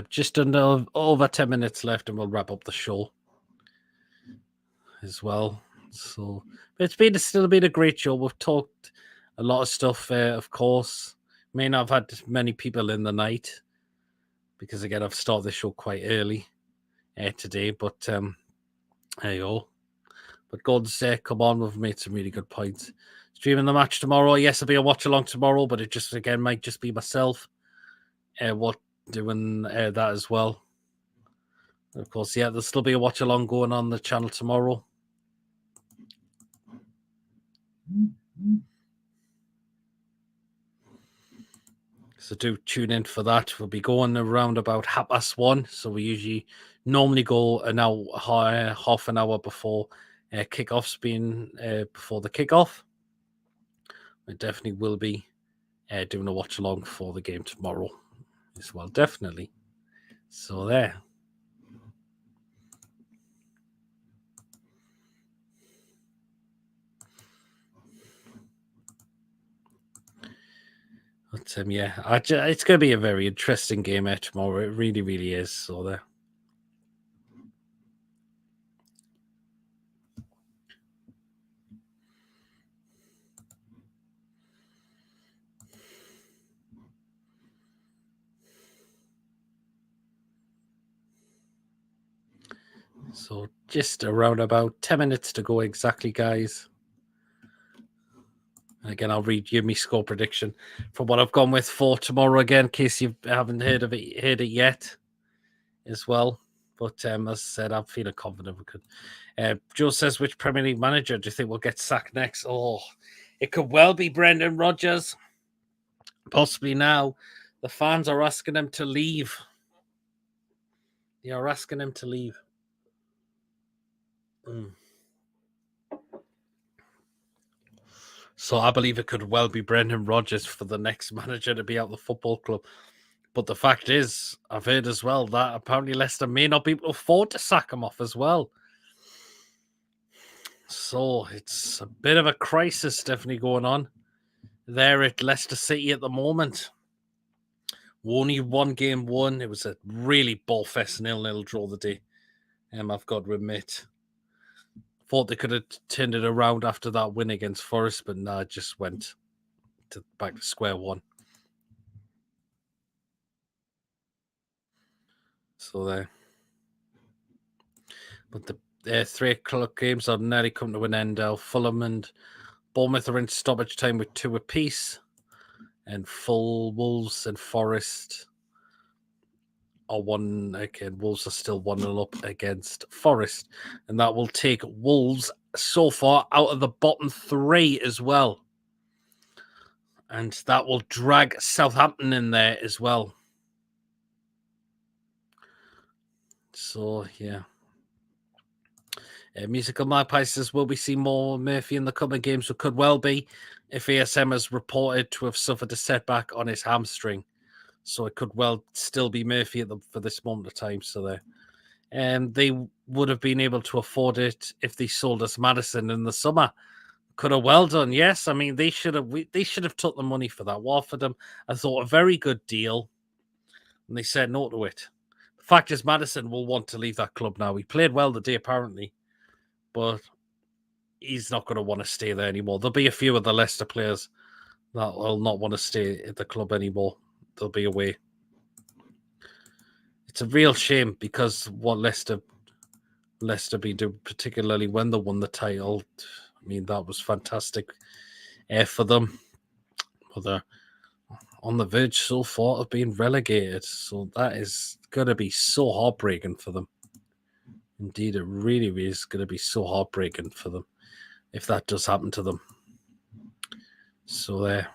Just under over 10 minutes left, and we'll wrap up the show as well. So it's still been a great show. We've talked a lot of stuff. Of course, may not have had many people in the night because again I've started the show quite early today. But there you go. But God's come on, we've made some really good points. Streaming the match tomorrow. Yes, I'll be a watch along tomorrow, but it just again might just be myself. Doing that as well. Of course, yeah, there'll still be a watch along going on the channel tomorrow. So do tune in for that. We'll be going around about 1:30. So we usually normally go an hour, half an hour before kickoff's been before the kickoff. We definitely will be doing a watch along for the game tomorrow as well. Definitely. So there. But yeah, it's going to be a very interesting game tomorrow. It really, really is. So there. So just around about 10 minutes to go exactly, guys. And again, I'll read you my score prediction for what I've gone with for tomorrow again, in case you haven't heard it yet as well. But as I said, I'm feeling confident we could. Joe says, which Premier League manager do you think will get sacked next? Oh, it could well be Brendan Rodgers. Possibly now. The fans are asking him to leave. They are asking him to leave. So I believe it could well be Brendan Rodgers for the next manager to be out the football club. But the fact is, I've heard as well that apparently Leicester may not be able to afford to sack him off as well. So it's a bit of a crisis definitely going on there at Leicester City at the moment. Only one game won. It was a really ball-fest 0-0 draw the day. I've got to admit. Thought they could have turned it around after that win against Forest, but nah, just went back to square one. So there. But the 3 o'clock games are nearly come to an end. Fulham and Bournemouth are in stoppage time with 2 apiece. And full Wolves and Forest are one again. Wolves are still 1-0 up against Forest. And that will take Wolves so far out of the bottom 3 as well. And that will drag Southampton in there as well. So, yeah. Musical Magpies says, will we see more Murphy in the coming games? It could well be if ASM has reported to have suffered a setback on his hamstring. So it could well still be Murphy for this moment of time. So they would have been able to afford it if they sold us Madison in the summer. Could have well done. Yes, I mean they should have took the money for that. We offered them, I thought, a very good deal, and they said no to it. The fact is, Madison will want to leave that club now. He played well the day apparently, but he's not going to want to stay there anymore. There'll be a few of the Leicester players that will not want to stay at the club anymore. They'll be away. It's a real shame because what Leicester been doing, particularly when they won the title. I mean, that was fantastic for them. But they're on the verge so far of being relegated. So that is going to be so heartbreaking for them. Indeed, it really, really is going to be so heartbreaking for them if that does happen to them. So there.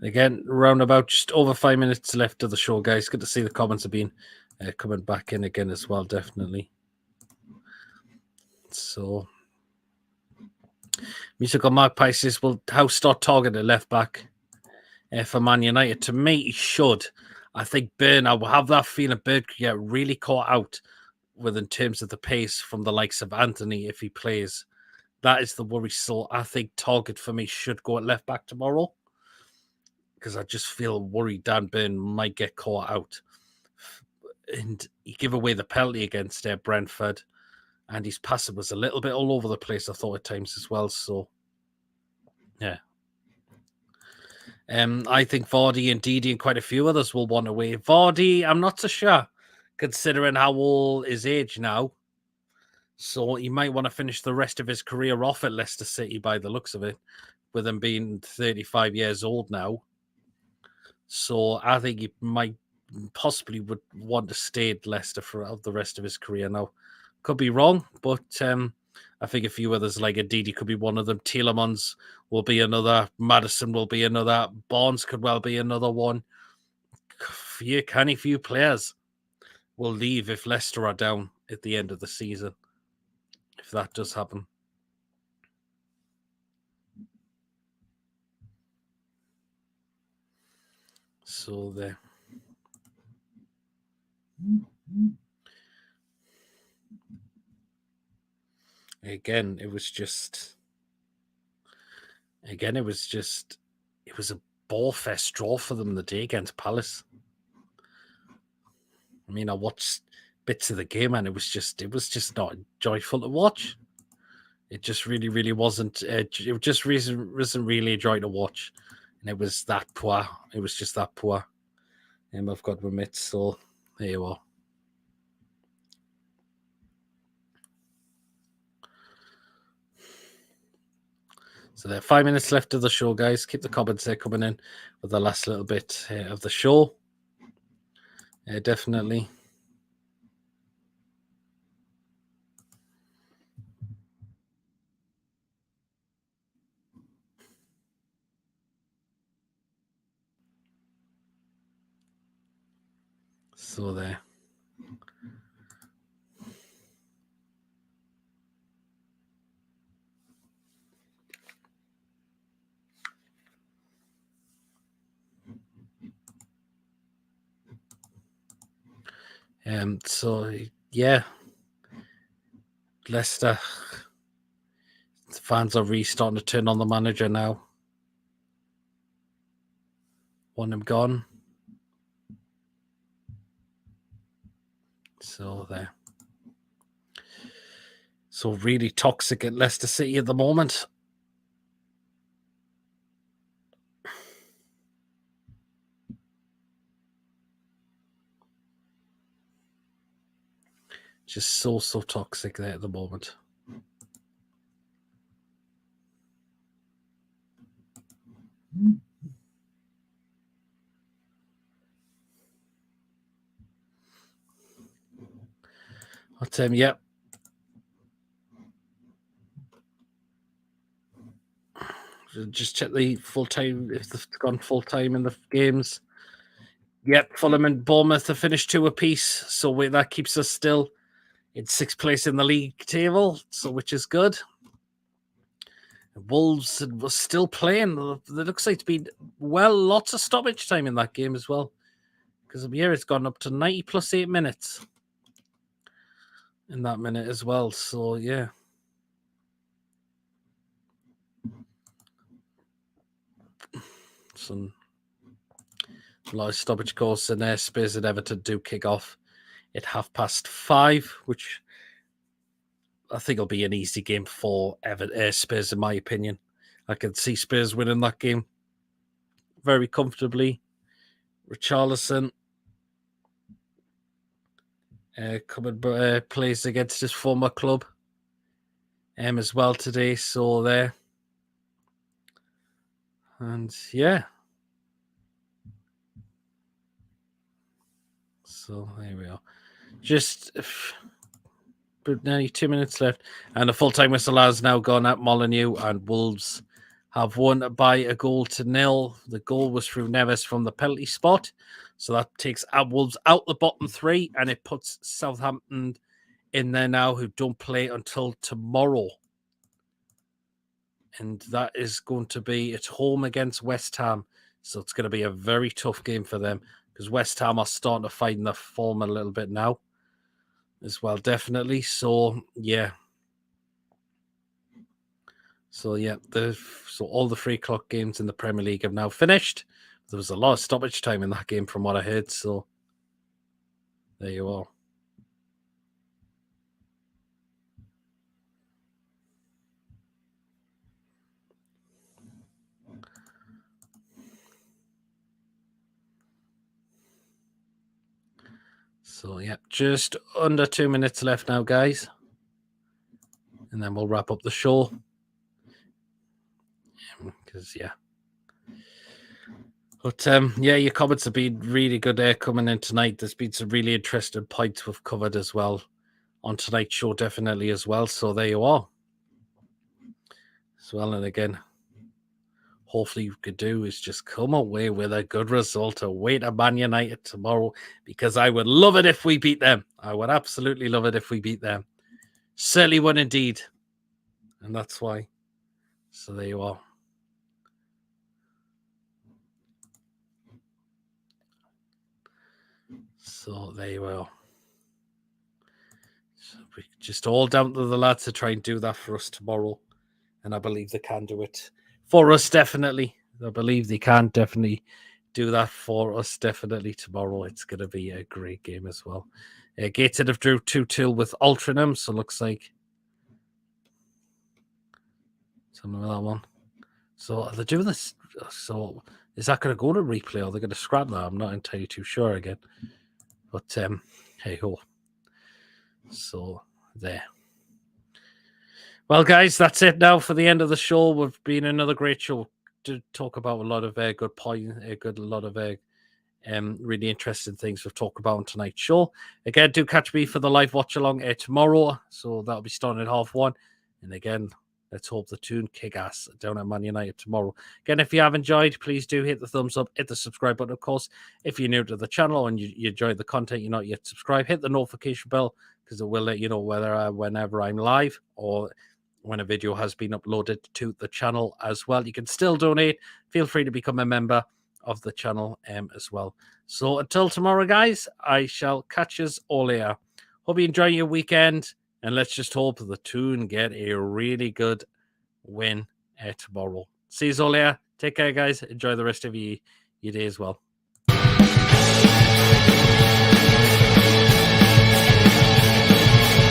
Again, round about just over 5 minutes left of the show, guys. Good to see the comments have been coming back in again as well, definitely. So, Musical Magpie says, will House start targeting left back for Man United? To me, he should. I think Burn, I will have that feeling Burn could get really caught out with in terms of the pace from the likes of Anthony if he plays. That is the worry. So I think target for me should go at left back tomorrow. because I just feel worried Dan Burn might get caught out. And he gave away the penalty against Brentford, and his passing was a little bit all over the place, I thought, at times as well. So, yeah. I think Vardy and Didi and quite a few others will want away. Vardy, I'm not so sure, considering how old his age now. So he might want to finish the rest of his career off at Leicester City by the looks of it, with him being 35 years old now. So I think he might possibly would want to stay at Leicester for the rest of his career now. Could be wrong, but I think a few others like Ndidi could be one of them. Tielemans will be another. Maddison will be another. Barnes could well be another one. Few players will leave if Leicester are down at the end of the season, if that does happen. So there. Again, it was a ball fest draw for them the day against Palace. I mean, I watched bits of the game and it was just not joyful to watch. It just really, really wasn't. It just wasn't really a joy to watch, and it was that poor. It was just that poor. I've got to admit. So there you are. So there are 5 minutes left of the show, guys. Keep the comments there coming in for the last little bit of the show. Definitely. So there. So yeah, Leicester fans are really starting to turn on the manager now. Want him gone. So there. So really toxic at Leicester City at the moment. Just so toxic there at the moment. But yeah. Just check the full time if they've gone full time in the games. Yep, Fulham and Bournemouth have finished 2 apiece, so that keeps us still in 6th place in the league table, so which is good. Wolves was still playing. It looks like it's been lots of stoppage time in that game as well, because here it's gone up to 90 plus 8 minutes in that minute as well. So yeah. Some a lot of stoppage goals in there. Spurs and Everton do kick off at 5:30, which I think will be an easy game for Spurs, in my opinion. I can see Spurs winning that game very comfortably. Richarlison plays against his former club as well today. So there. And yeah. So there we are. Just nearly 2 minutes left. And the full-time whistle has now gone at Molineux, and Wolves have won by a 0-0. The goal was through Neves from the penalty spot. So that takes Wolves out the bottom 3, and it puts Southampton in there now, who don't play until tomorrow. And that is going to be at home against West Ham. So it's going to be a very tough game for them, because West Ham are starting to find their form a little bit now as well, definitely. So, yeah. So, yeah, so all the 3 o'clock games in the Premier League have now finished There was a lot of stoppage time in that game from what I heard, so there you are. So, yeah, just under 2 minutes left now, guys. And then we'll wrap up the show. Because, yeah. But, yeah, your comments have been really good there coming in tonight. There's been some really interesting points we've covered as well on tonight's show, definitely as well. So there you are. As well, and again, hopefully we could do is just come away with a good result away to Man United tomorrow, because I would love it if we beat them. I would absolutely love it if we beat them. Certainly would indeed. And that's why. So there you are. So there you are. So we just all down to the lads to try and do that for us tomorrow. And I believe they can do it for us, definitely. I believe they can definitely do that for us, definitely tomorrow. It's going to be a great game as well. Gateshead have drew 2-2 with Altrincham, so looks like something with that one. So are they doing this? So is that going to go to replay, or are they going to scrap that? I'm not entirely too sure again. But hey ho. So there. Well, guys, that's it now for the end of the show. We've been another great show to talk about a lot of good points, a lot of really interesting things we've talked about on tonight's show. Again, do catch me for the live watch along tomorrow. So that'll be starting at 1:30. And again, let's hope the tune kick ass down at Man United tomorrow. Again, if you have enjoyed, please do hit the thumbs up, hit the subscribe button, of course. If you're new to the channel and you enjoyed the content, you're not yet subscribed, hit the notification bell, because it will let you know whenever I'm live or when a video has been uploaded to the channel as well. You can still donate. Feel free to become a member of the channel as well. So until tomorrow, guys, I shall catch us all here. Hope you enjoy your weekend, and let's just hope the Toon get a really good win tomorrow. See you all here. Take care, guys. Enjoy the rest of your day as well.